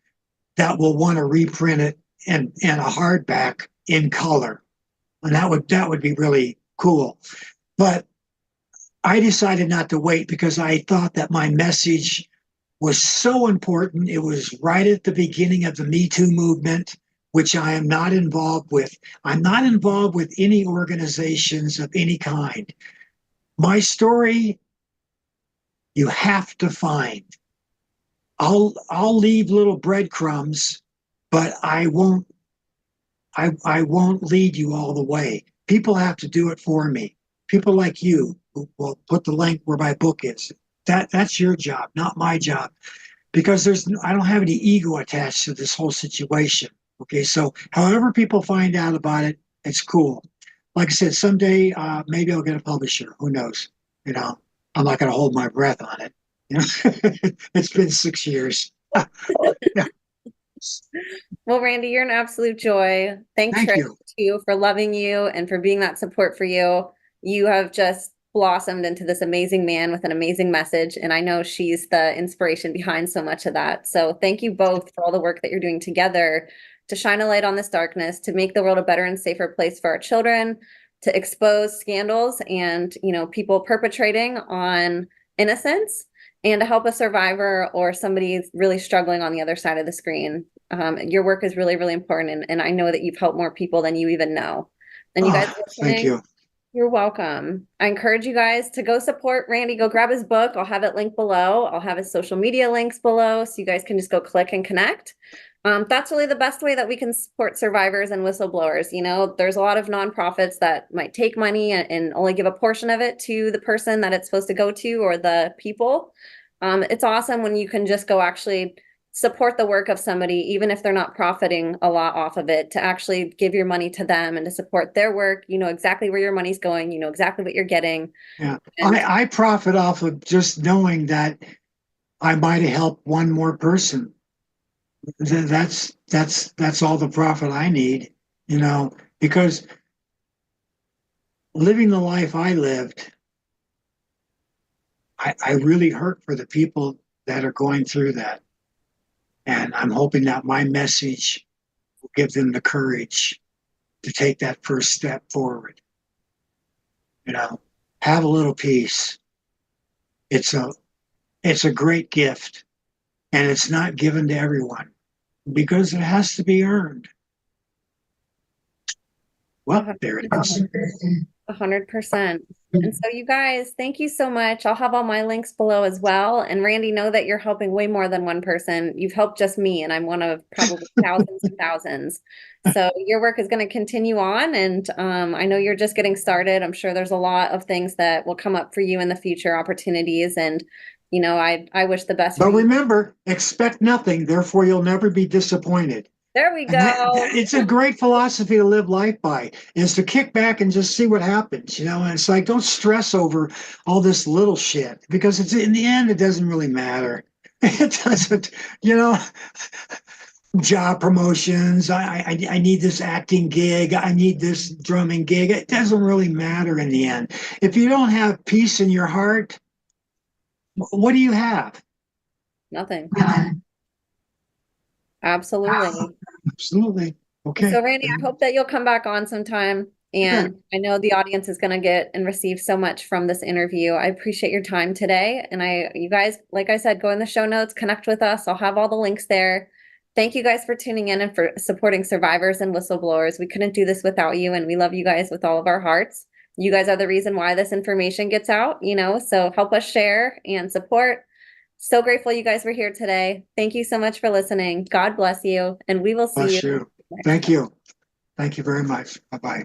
that will want to reprint it in a hardback in color, and that would be really cool. But I decided not to wait because I thought that my message was so important. It was right at the beginning of the Me Too movement, which I am not involved with. I'm not involved with any organizations of any kind. My story, you have to find. I'll leave little breadcrumbs, but I won't lead you all the way. People have to do it for me. People like you who will put the link where my book is. That's your job, not my job, because I don't have any ego attached to this whole situation. Okay, so however people find out about it, it's cool. Like I said, someday maybe I'll get a publisher. Who knows? I'm not going to hold my breath on it. It's been 6 years. Yeah, Well, Randy, you're an absolute joy. Thank thank Trish you. too for loving you and for being that support for you. You have just blossomed into this amazing man with an amazing message, and I know she's the inspiration behind so much of that. So thank you both for all the work that you're doing together to shine a light on this darkness, to make the world a better and safer place for our children, to expose scandals and, people perpetrating on innocence, and to help a survivor or somebody really struggling on the other side of the screen. Your work is really, really important, and I know that you've helped more people than you even know. And you guys Thank listening, you. you're welcome. I encourage you guys to go support Randy. Go grab his book. I'll have it linked below. I'll have his social media links below, so you guys can just go click and connect. That's really the best way that we can support survivors and whistleblowers. You know, there's a lot of nonprofits that might take money and only give a portion of it to the person that it's supposed to go to or the people. It's awesome when you can just go actually support the work of somebody, even if they're not profiting a lot off of it, to actually give your money to them and to support their work. You know exactly where your money's going, you know exactly what you're getting. Yeah. And I profit off of just knowing that I might have helped one more person. That's all the profit I need, because living the life I lived, I really hurt for the people that are going through that. And I'm hoping that my message will give them the courage to take that first step forward. You know, have a little peace. It's a great gift, and it's not given to everyone because it has to be earned. Well, there it is. 100%. And so you guys, thank you so much. I'll have all my links below as well. And Randy, know that you're helping way more than one person. You've helped just me, and I'm one of probably thousands and thousands. So your work is going to continue on. And I know you're just getting started. I'm sure there's a lot of things that will come up for you in the future, opportunities. And, you know, I wish the best for But you. remember, expect nothing, therefore you'll never be disappointed. There we And go. it's a great philosophy to live life by, is to kick back and just see what happens, and it's like, don't stress over all this little shit, because it's in the end, it doesn't really matter. It doesn't, you know, job promotions. I need this acting gig. I need this drumming gig. It doesn't really matter in the end. If you don't have peace in your heart, what do you have? Nothing. Absolutely. Absolutely. So Okay. Randy, I hope that you'll come back on sometime. Okay. And I know the audience is going to get and receive so much from this interview. I appreciate your time today. And you guys, like I said, go in the show notes, connect with us. I'll have all the links there. Thank you guys for tuning in and for supporting survivors and whistleblowers. We couldn't do this without you, and we love you guys with all of our hearts. You guys are the reason why this information gets out, so help us share and support. So grateful you guys were here today. Thank you so much for listening. God bless you, and we will see you Bless you. next Thank time. you. Thank you very much. Bye-bye.